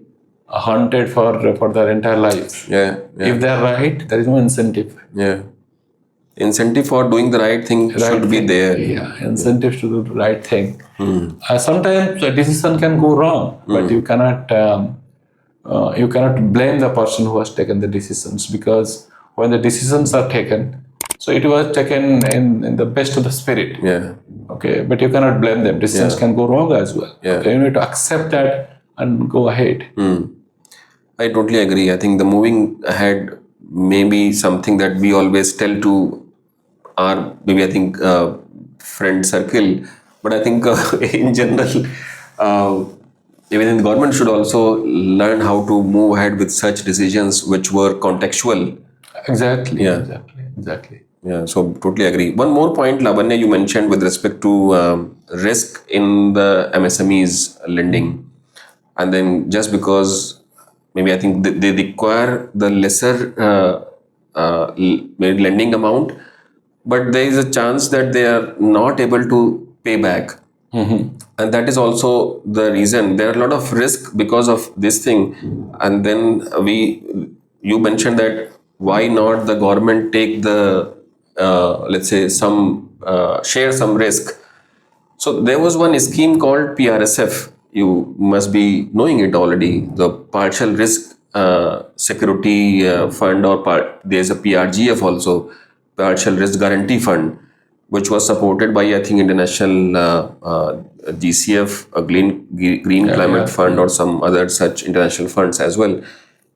haunted for their entire lives. If they are right, there is no incentive. Incentive for doing the right thing should be there. Incentives to do the right thing. Sometimes a decision can go wrong, but you cannot blame the person who has taken the decisions, because when the decisions are taken, so it was taken in the best of the spirit. Okay, but you cannot blame them. Decisions can go wrong as well. Okay, you need to accept that and go ahead. I totally agree. I think the moving ahead may be something that we always tell to our maybe I think friend circle, but I think in general, even in the government should also learn how to move ahead with such decisions which were contextual. Exactly. Yeah, so totally agree. One more point, Labanya, you mentioned with respect to risk in the MSMEs lending, and then just because maybe I think they require the lesser maybe lending amount, but there is a chance that they are not able to pay back. And that is also the reason there are a lot of risk because of this thing. And then you mentioned that why not the government take the let's say share some risk. So there was one scheme called PRSF. You must be knowing it already. The partial risk security fund, or there's a PRGF also, partial risk guarantee fund, which was supported by, I think, international GCF, a Green Climate Fund, or some other such international funds as well.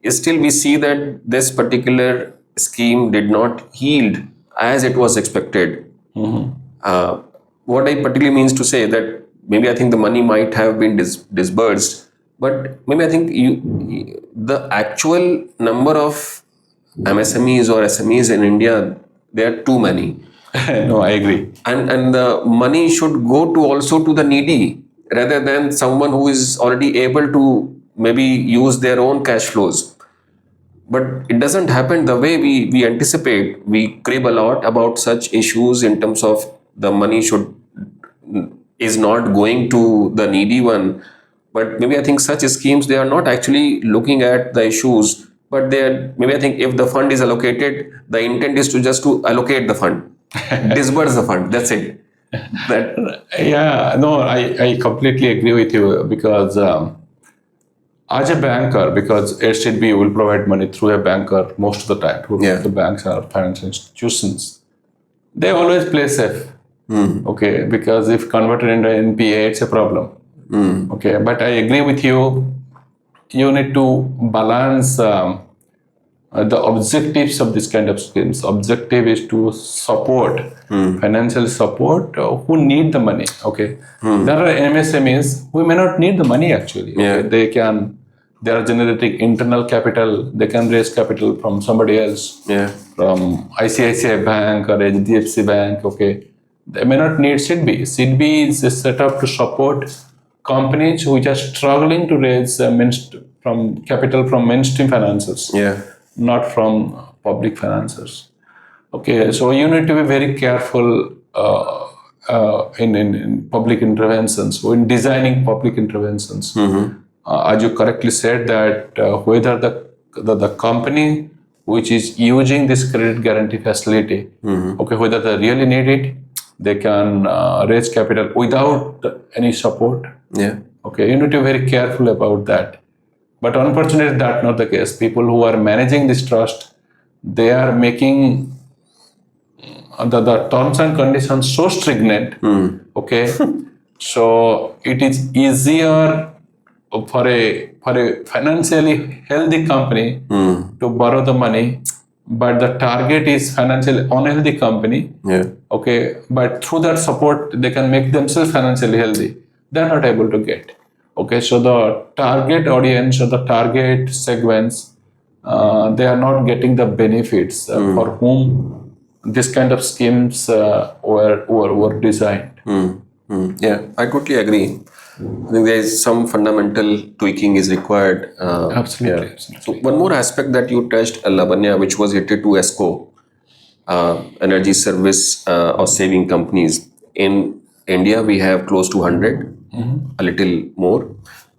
Still, we see that this particular scheme did not yield as it was expected. What I particularly means to say that maybe I think the money might have been disbursed, but maybe I think the actual number of MSMEs or SMEs in India, there are too many. No, I agree. And the money should go to also to the needy rather than someone who is already able to maybe use their own cash flows. But it doesn't happen the way we anticipate. We crib a lot about such issues in terms of the money is not going to the needy one. But maybe I think such schemes, they are not actually looking at the issues, but maybe I think if the fund is allocated, the intent is to allocate the fund, disburse the fund. That's it. I completely agree with you, because as a banker, because HDB will provide money through a banker most of the time. The banks are financial institutions. They always play safe. Okay, because if converted into NPA, it's a problem. Okay, but I agree with you. You need to balance the objectives of this kind of schemes. Objective is to support, financial support who need the money. Okay, there are MSMEs who may not need the money actually. Okay? They are generating internal capital. They can raise capital from somebody else, from ICICI Bank or HDFC Bank. Okay, they may not need SIDBI. SIDBI is set up to support companies which are struggling to raise from capital from mainstream financiers, not from public financiers. Okay, so you need to be very careful in public interventions, or in designing public interventions. As you correctly said, that whether the company which is using this credit guarantee facility, okay, whether they really need it, they can raise capital without any support. Okay, you need to be very careful about that. But unfortunately, that's not the case. People who are managing this trust, they are making the terms and conditions so stringent. Okay, so it is easier for a financially healthy company to borrow the money, but the target is financially unhealthy company. Okay, but through that support, they can make themselves financially healthy. They're not able to get. Okay, so the target audience or the target segments, they are not getting the benefits for whom this kind of schemes were designed. Yeah, I totally agree. I think there is some fundamental tweaking is required. Absolutely. So one more aspect that you touched, Labanya, which was related to ESCO, energy service or saving companies. In India, we have close to 100, a little more.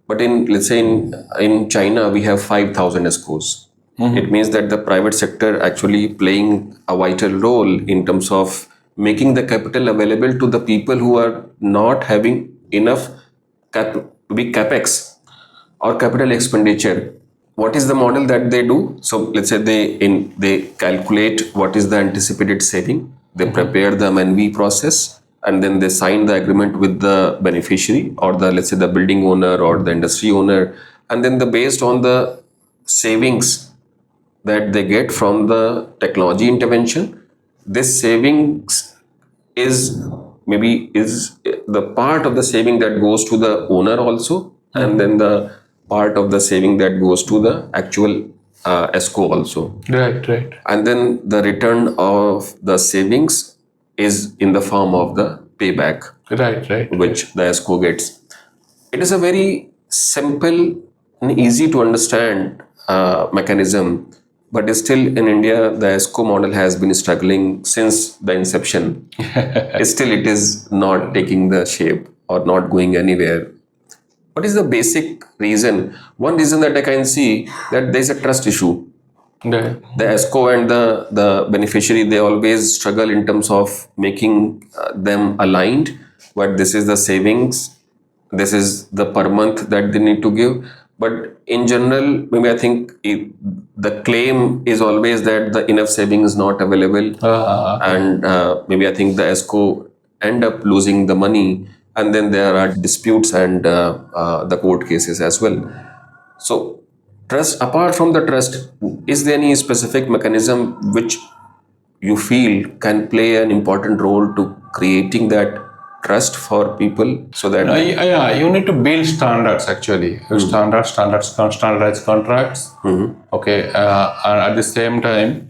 But let's say in China, we have 5,000 ESCOs. It means that the private sector actually playing a vital role in terms of making the capital available to the people who are not having enough big capex or capital expenditure. What is the model that they do? So let's say they calculate what is the anticipated saving. They prepare the M&V process, and then they sign the agreement with the beneficiary, or let's say the building owner or the industry owner, and then based on the savings that they get from the technology intervention, this savings is the part of the saving that goes to the owner also, and then the part of the saving that goes to the actual ESCO also. Right. And then the return of the savings is in the form of the payback, which the ESCO gets. It is a very simple and easy to understand mechanism, but still in India, the ESCO model has been struggling since the inception. Still, it is not taking the shape or not going anywhere. What is the basic reason? One reason that I can see that there is a trust issue. The ESCO and the beneficiary, they always struggle in terms of making them aligned. But this is the savings, this is the per month that they need to give. But in general, maybe I think the claim is always that the enough saving is not available, and maybe I think the ESCO end up losing the money, and then there are disputes and the court cases as well. So, trust. Apart from the trust, is there any specific mechanism which you feel can play an important role to creating that trust for people, so that Yeah, you need to build standards actually. Standardized contracts. Okay, and at the same time,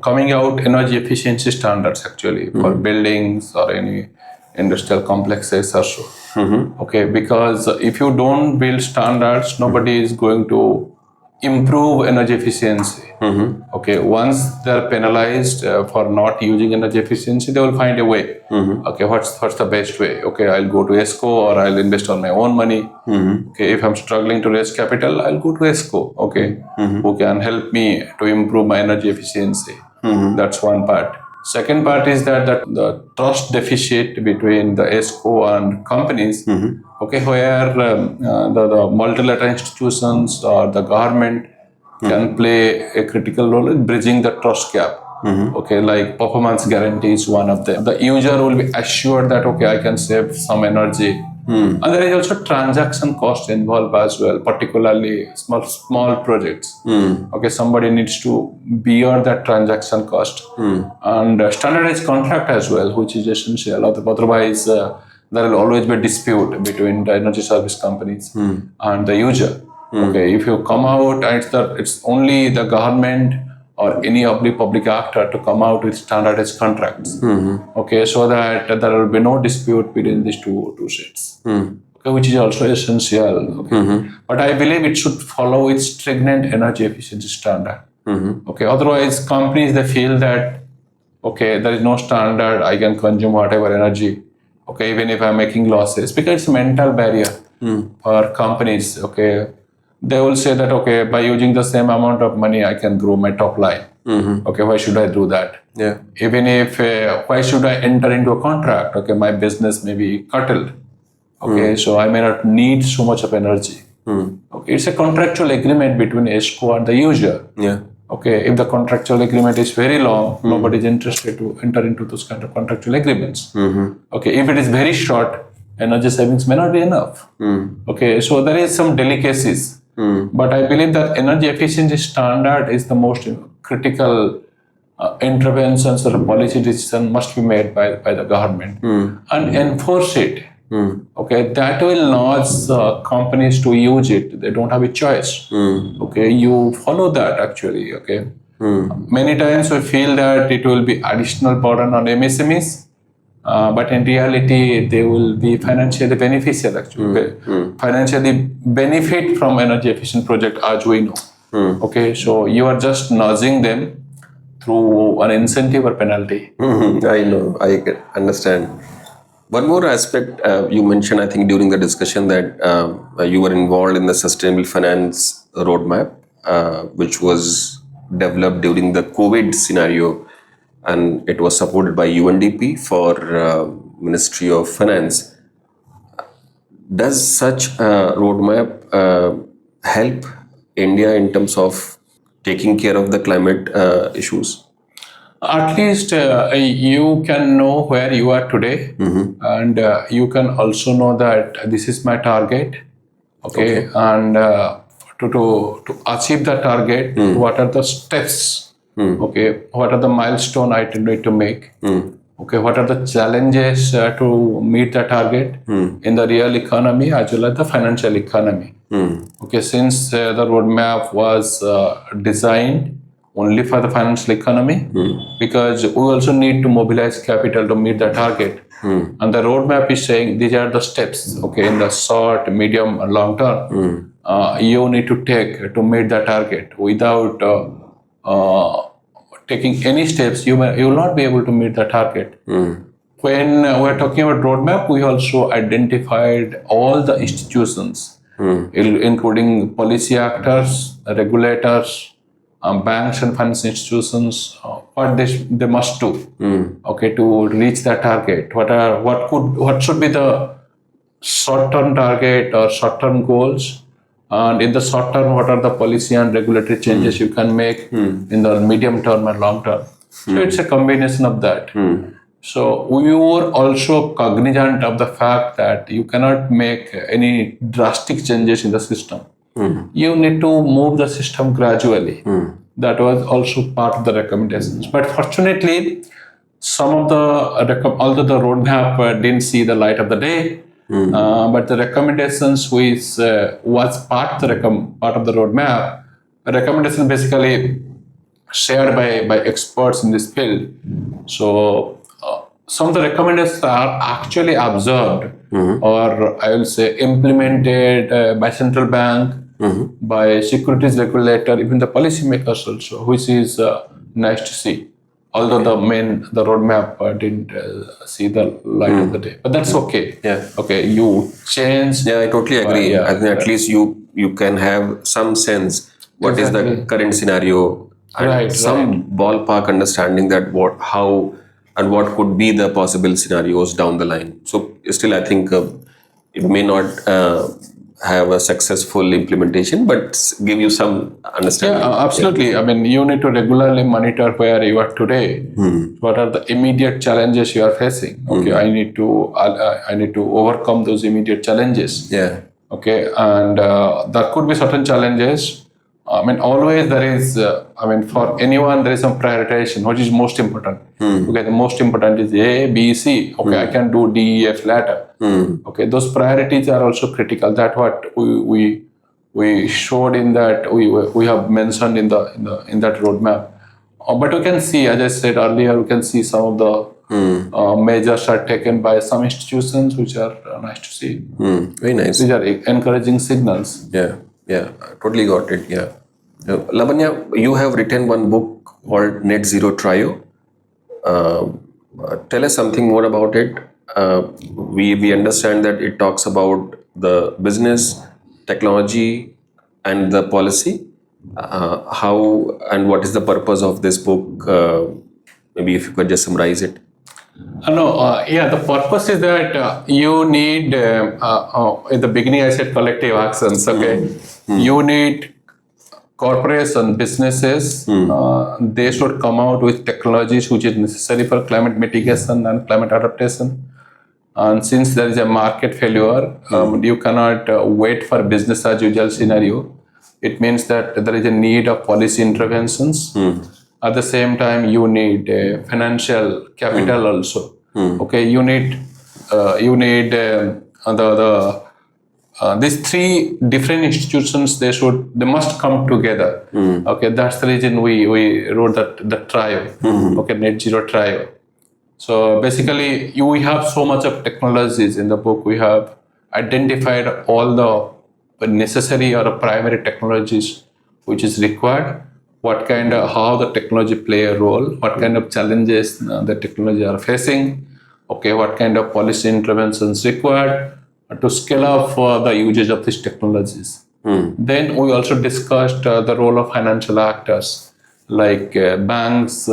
coming out energy efficiency standards actually for buildings or any industrial complexes or so. Okay, because if you don't build standards, nobody is going to improve energy efficiency. Okay, once they're penalized for not using energy efficiency, they will find a way. Okay, what's the best way? Okay, I'll go to ESCO or I'll invest on my own money. Okay, if I'm struggling to raise capital, I'll go to ESCO. Okay, who can help me to improve my energy efficiency. That's one part. Second part is that the trust deficit between the ESCO and companies, okay, where the multilateral institutions or the government can play a critical role in bridging the trust gap. Okay, like performance guarantee is one of them. The user will be assured that, okay, I can save some energy. And there is also transaction cost involved as well, particularly small projects. Okay, somebody needs to bear that transaction cost. And standardized contract as well, which is essential. Otherwise, there will always be a dispute between the energy service companies and the user. Okay, if you come out and it's only the government or any public actor to come out with standardized contracts. Okay, so that there will be no dispute between these two sets. Okay, which is also essential. Okay, but I believe it should follow its stringent energy efficiency standard. Okay, otherwise companies, they feel that, okay, there is no standard, I can consume whatever energy. Okay, even if I'm making losses, because it's a mental barrier for companies. Okay, they will say that, okay, by using the same amount of money, I can grow my top line. Okay, why should I do that? Yeah. Even if, why should I enter into a contract? Okay, my business may be curtailed. Okay, so I may not need so much of energy. Okay, it's a contractual agreement between ESCO and the user. Yeah. Okay, if the contractual agreement is very long, nobody is interested to enter into those kind of contractual agreements. Okay, if it is very short, energy savings may not be enough. Okay, so there is some delicacies. But I believe that energy efficiency standard is the most critical interventions or policy decision must be made by the government and enforce it. Okay, that will nudge companies to use it. They don't have a choice. Okay, you follow that actually. Okay, many times we feel that it will be additional burden on MSMEs. But in reality, they will be financially beneficial actually. Financially benefit from energy efficient project, as we know. Okay, so you are just nudging them through an incentive or penalty. I know, I can understand. One more aspect you mentioned, I think, during the discussion that you were involved in the sustainable finance roadmap, which was developed during the COVID scenario, and it was supported by UNDP for Ministry of Finance. Does such a roadmap help India in terms of taking care of the climate issues? At least you can know where you are today, and you can also know that this is my target. Okay. And to achieve the target, what are the steps? Okay, what are the milestones I need to make? Okay, what are the challenges to meet the target in the real economy as well as the financial economy? Okay, since the roadmap was designed only for the financial economy, because we also need to mobilize capital to meet the target. And the roadmap is saying these are the steps, okay, in the short, medium, and long term, you need to take to meet the target. Without taking any steps, you will not be able to meet the target. When we're talking about roadmap, we also identified all the institutions, including policy actors, regulators, banks and financial institutions, what they must do, okay, to reach that target. What should be the short-term target or short-term goals, and in the short term, what are the policy and regulatory changes you can make in the medium term and long term. So it's a combination of that. So we were also cognizant of the fact that you cannot make any drastic changes in the system. You need to move the system gradually. That was also part of the recommendations. But fortunately, some of the although the roadmap didn't see the light of the day, but the recommendations which was part of the roadmap, recommendations basically shared by experts in this field. So some of the recommendations are actually observed, or I will say implemented by central bank, by securities regulator, even the policymakers also, which is nice to see. Although the roadmap didn't see the light of the day, but that's okay. Yeah. Okay, you change. Yeah, I totally agree. I think at least you can have some sense what is the current scenario and some ballpark understanding that how and what could be the possible scenarios down the line. So still, I think it may not have a successful implementation, but give you some understanding. Yeah, absolutely. I mean, you need to regularly monitor where you are today. What are the immediate challenges you are facing? Okay, I need to overcome those immediate challenges. Yeah. Okay, and there could be certain challenges. I mean, always there is. For anyone, there is some prioritization. What is most important? Okay, the most important is A, B, C. Okay, I can do D, E, F later. Okay, those priorities are also critical. That's what we showed in that we have mentioned in that roadmap. But we can see, as I said earlier, we can see some of the measures are taken by some institutions, which are nice to see. Very nice. These are encouraging signals. Yeah, I totally got it. Yeah. Labanya, you have written one book called Net Zero Trio. Tell us something more about it. We understand that it talks about the business, technology, and the policy. How and what is the purpose of this book? Maybe if you could just summarize it. The purpose is that you need, in the beginning I said collective actions, okay? You need corporations, businesses, they should come out with technologies which is necessary for climate mitigation and climate adaptation. And since there is a market failure, you cannot wait for business as usual scenario. It means that there is a need of policy interventions. At the same time, you need financial capital also. Okay, you need these three different institutions. They must come together. Okay, that's the reason we wrote that trio. Okay, Net Zero Trio. So basically, we have so much of technologies in the book. We have identified all the necessary or primary technologies which is required. How the technology play a role, what kind of challenges the technology are facing, okay, what kind of policy interventions required to scale up for the usage of these technologies. Then we also discussed the role of financial actors like banks,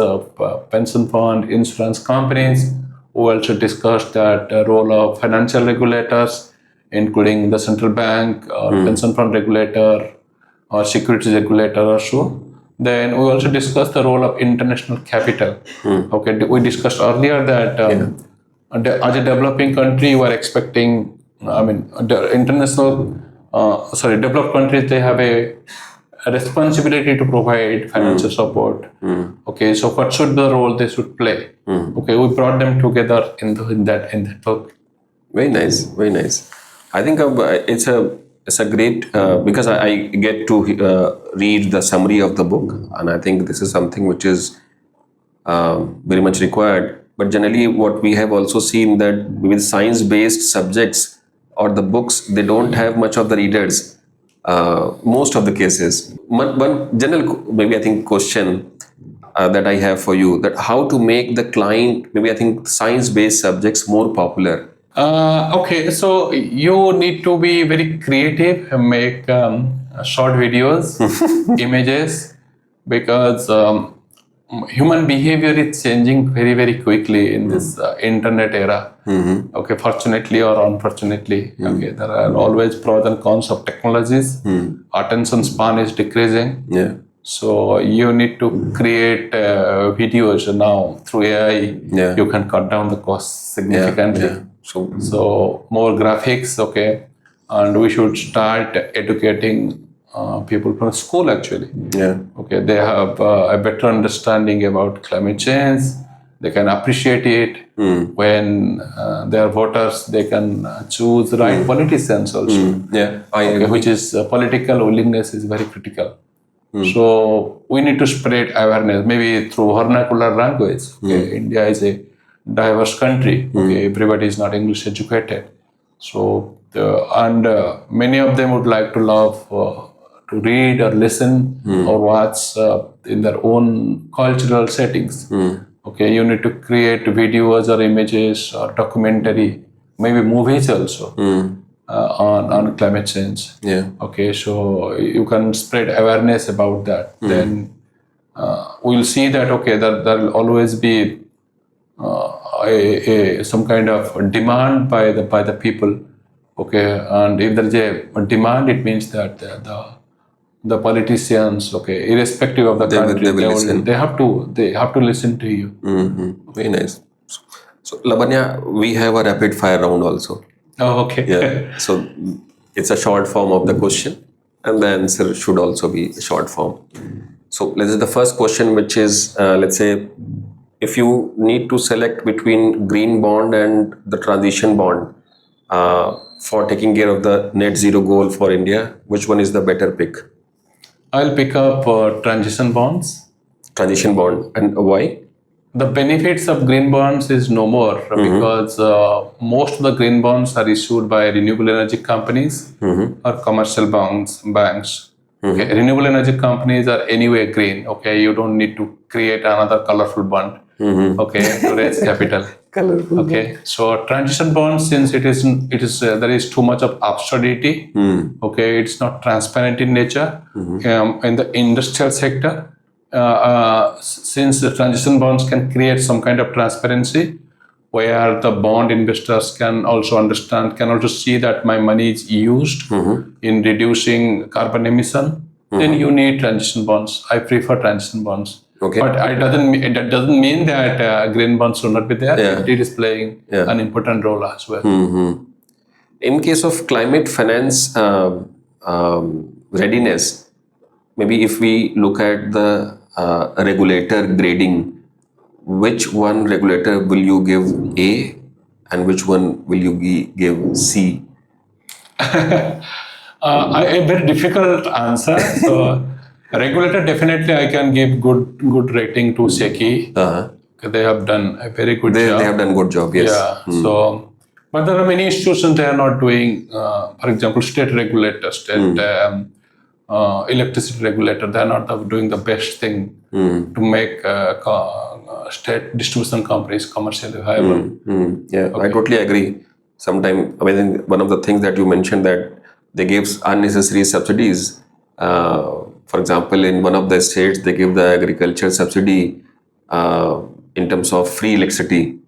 pension fund, insurance companies. We also discussed that role of financial regulators, including the central bank, pension fund regulator, or securities regulator also. Then we also discussed the role of international capital. Okay, we discussed earlier that as a developing country, we are expecting. Developed countries, they have a responsibility to provide financial support. Okay, so what should the role they should play? Okay, we brought them together in that book. Very nice, very nice. I think it's a great because I get to read the summary of the book, and I think this is something which is very much required. But generally, what we have also seen that with science-based subjects or the books, they don't have much of the readers. Most of the cases. One general, maybe I think question that I have for you, that how to make the client, maybe I think science-based subjects more popular. Okay, so you need to be very creative and make short videos, images, because human behavior is changing very, very quickly in this internet era. Okay, fortunately or unfortunately, okay, there are always pros and cons of technologies. Attention span is decreasing. Yeah. So you need to create videos now through AI. Yeah. You can cut down the cost significantly. Yeah. So more graphics, okay, and we should start educating people from school actually. Yeah. Okay, they have a better understanding about climate change. They can appreciate it. When they are voters, they can choose the right politicians also. Yeah. Okay, which is political willingness is very critical. So we need to spread awareness, maybe through vernacular language. Okay, India is a diverse country. Okay, everybody is not English educated. So many of them would like to love to read or listen or watch in their own cultural settings. Okay, you need to create videos or images or documentary, maybe movies also on climate change. Yeah. Okay, so you can spread awareness about that. Then we'll see that okay, there will always be some kind of demand by the people. Okay, and if there is a demand, it means that the politicians, okay, irrespective of the country, they have to listen to you. Very nice. So Labanya, we have a rapid fire round also. Oh, okay. Yeah. So it's a short form of the question, and the answer should also be a short form. So let's say the first question, which is let's say if you need to select between green bond and the transition bond for taking care of the net zero goal for India, which one is the better pick? I'll pick up transition bonds. Transition bond, and why? The benefits of green bonds is no more because most of the green bonds are issued by renewable energy companies or commercial banks. Okay, renewable energy companies are anyway green. Okay, you don't need to create another colorful bond. Okay, to raise capital. Okay, so transition bonds, since it is there is too much of absurdity. Okay, it's not transparent in nature. In the industrial sector, since the transition bonds can create some kind of transparency, where the bond investors can also understand, can also see that my money is used in reducing carbon emission, then you need transition bonds. I prefer transition bonds. Okay. But that doesn't mean that green bonds should not be there. Yeah. It is playing an important role as well. In case of climate finance readiness, maybe if we look at the regulator grading, which one regulator will you give A and which one will you give C? A very difficult answer. So regulator, definitely I can give good rating to SECI. They have done a very good job. They have done good job, yes. Yeah. So, but there are many institutions they are not doing. For example, state regulators, electricity regulator, they are not doing the best thing to make state distribution companies commercially viable. Yeah, okay. I totally agree. Sometimes, I mean, one of the things that you mentioned that they give unnecessary subsidies. For example, in one of the states, they give the agriculture subsidy in terms of free electricity.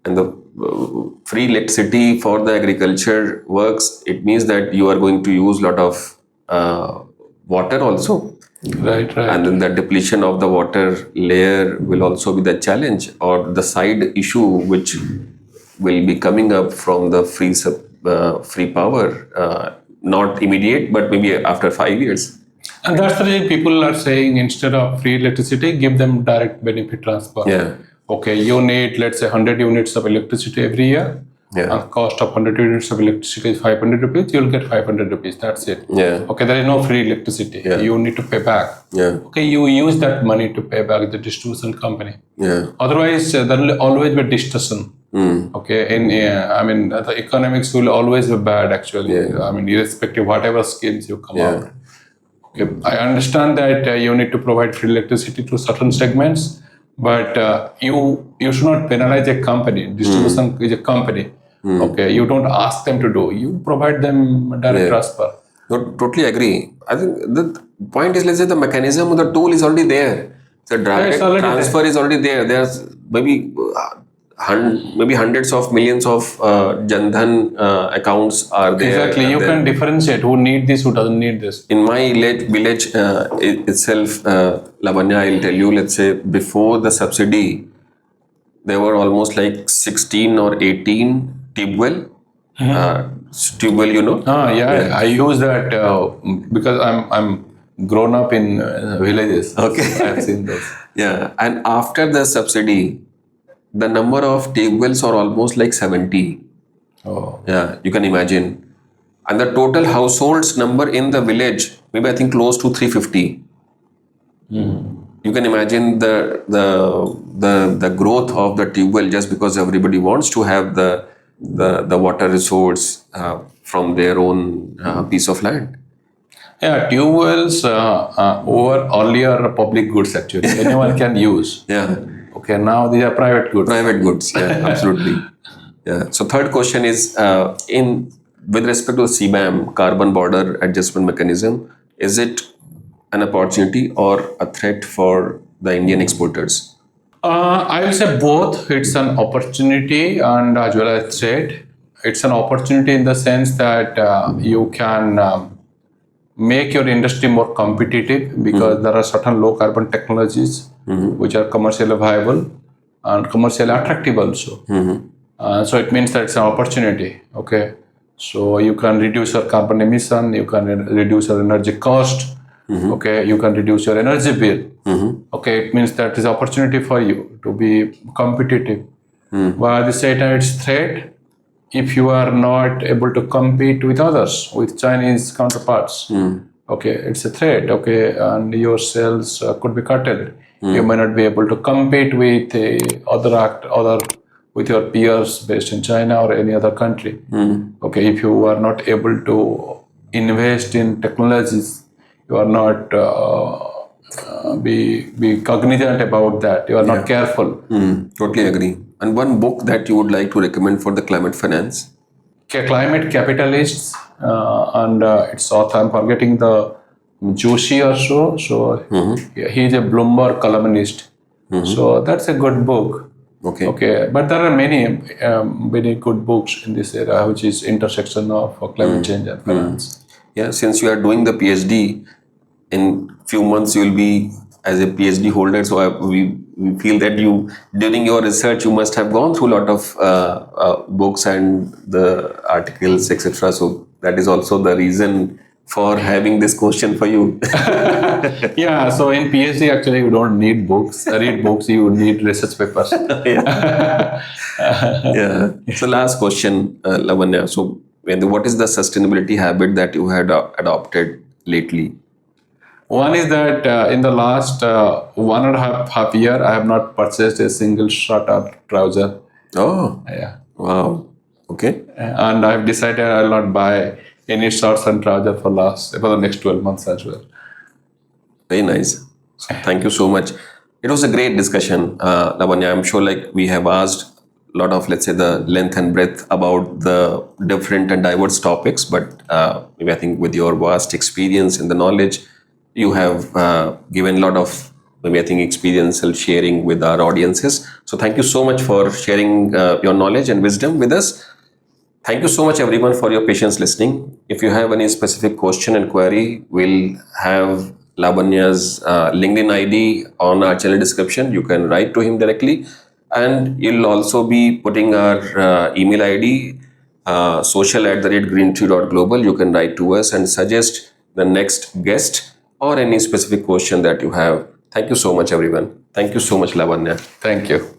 And the free electricity for the agriculture works, it means that you are going to use a lot of water also. Right. And then the depletion of the water layer will also be the challenge or the side issue which will be coming up from the free power. Not immediate, but maybe after 5 years. And that's the reason people are saying instead of free electricity, give them direct benefit transfer. Yeah. Okay, you need, let's say, 100 units of electricity every year. Yeah. And cost of 100 units of electricity is 500 rupees. You'll get 500 rupees. That's it. Yeah. Okay, there is no free electricity. Yeah. You need to pay back. Yeah. Okay, you use that money to pay back the distribution company. Yeah. Otherwise, there will always be distortion. Okay, I mean, the economics will always be bad actually. I mean, irrespective of whatever schemes you come out. Okay, I understand that you need to provide free electricity to certain segments, but you should not penalize a company. Distribution is a company. Okay, you don't ask them to do. You provide them direct transfer. No, totally agree. I think the point is, let's say the mechanism, the tool is already there. So direct already transfer is already there. There's maybe hundreds of millions of Jan Dhan accounts are there. Exactly. You can differentiate who need this, who doesn't need this. In my village itself, Labanya, I'll tell you, let's say before the subsidy, there were almost like 16 or 18 tube well. Tube well, you know? Yeah. I use that because I'm grown up in villages. Okay. I've seen those. Yeah. And after the subsidy, the number of tube wells are almost like 70. Oh. Yeah, you can imagine. And the total households number in the village, maybe I think close to 350. You can imagine the growth of the tube well just because everybody wants to have the water resource from their own piece of land. Yeah, tube wells were earlier public goods actually. Anyone can use. Yeah, Okay, now these are private goods. private goods. Yeah, absolutely. Yeah. So third question is with respect to the CBAM, Carbon Border Adjustment Mechanism, is it an opportunity or a threat for the Indian exporters? I will say both. It's an opportunity and as well as threat. It's an opportunity in the sense that you can make your industry more competitive because there are certain low carbon technologies which are commercially viable and commercially attractive also. So it means that it's an opportunity. Okay, so you can reduce your carbon emission, you can reduce your energy cost. Okay, you can reduce your energy bill. Okay, it means that is opportunity for you to be competitive. But at the same time, it's threat if you are not able to compete with others, with Chinese counterparts. Okay, it's a threat. Okay, and your sales could be curtailed. You may not be able to compete with other with your peers based in China or any other country. Okay, if you are not able to invest in technologies, you are not be cognizant about that. You are not careful. Totally agree. And one book that you would like to recommend for the climate finance? Climate Capitalists and its author, I'm forgetting the Joshi or so. So he is a Bloomberg columnist. So that's a good book. Okay, but there are many good books in this area, which is intersection of climate change and finance. Yeah, since you are doing the PhD, in few months you will be as a PhD holder. So we feel that during your research, you must have gone through a lot of books and the articles, etc. So that is also the reason for having this question for you. Yeah, so in PhD, actually, you don't need books. Read books, you need research papers. Yeah. So last question, Lavanya. So what is the sustainability habit that you had adopted lately? One is that in the last 1.5 year, I have not purchased a single shirt or trouser. Oh, Yeah. wow. Okay. And I've decided I'll not buy any shirts and trousers for the next 12 months as well. Very nice. So thank you so much. It was a great discussion, Lavanya. I'm sure we have asked a lot of, let's say, the length and breadth about the different and diverse topics, but maybe I think with your vast experience and the knowledge, you have given a lot of, maybe I think, experiential sharing with our audiences. So thank you so much for sharing your knowledge and wisdom with us. Thank you so much, everyone, for your patience listening. If you have any specific question and query, we'll have Labanya's LinkedIn ID on our channel description. You can write to him directly. And you'll also be putting our email ID, social@greentree.global. You can write to us and suggest the next guest or any specific question that you have. Thank you so much, everyone. Thank you so much, Labanya. Thank you.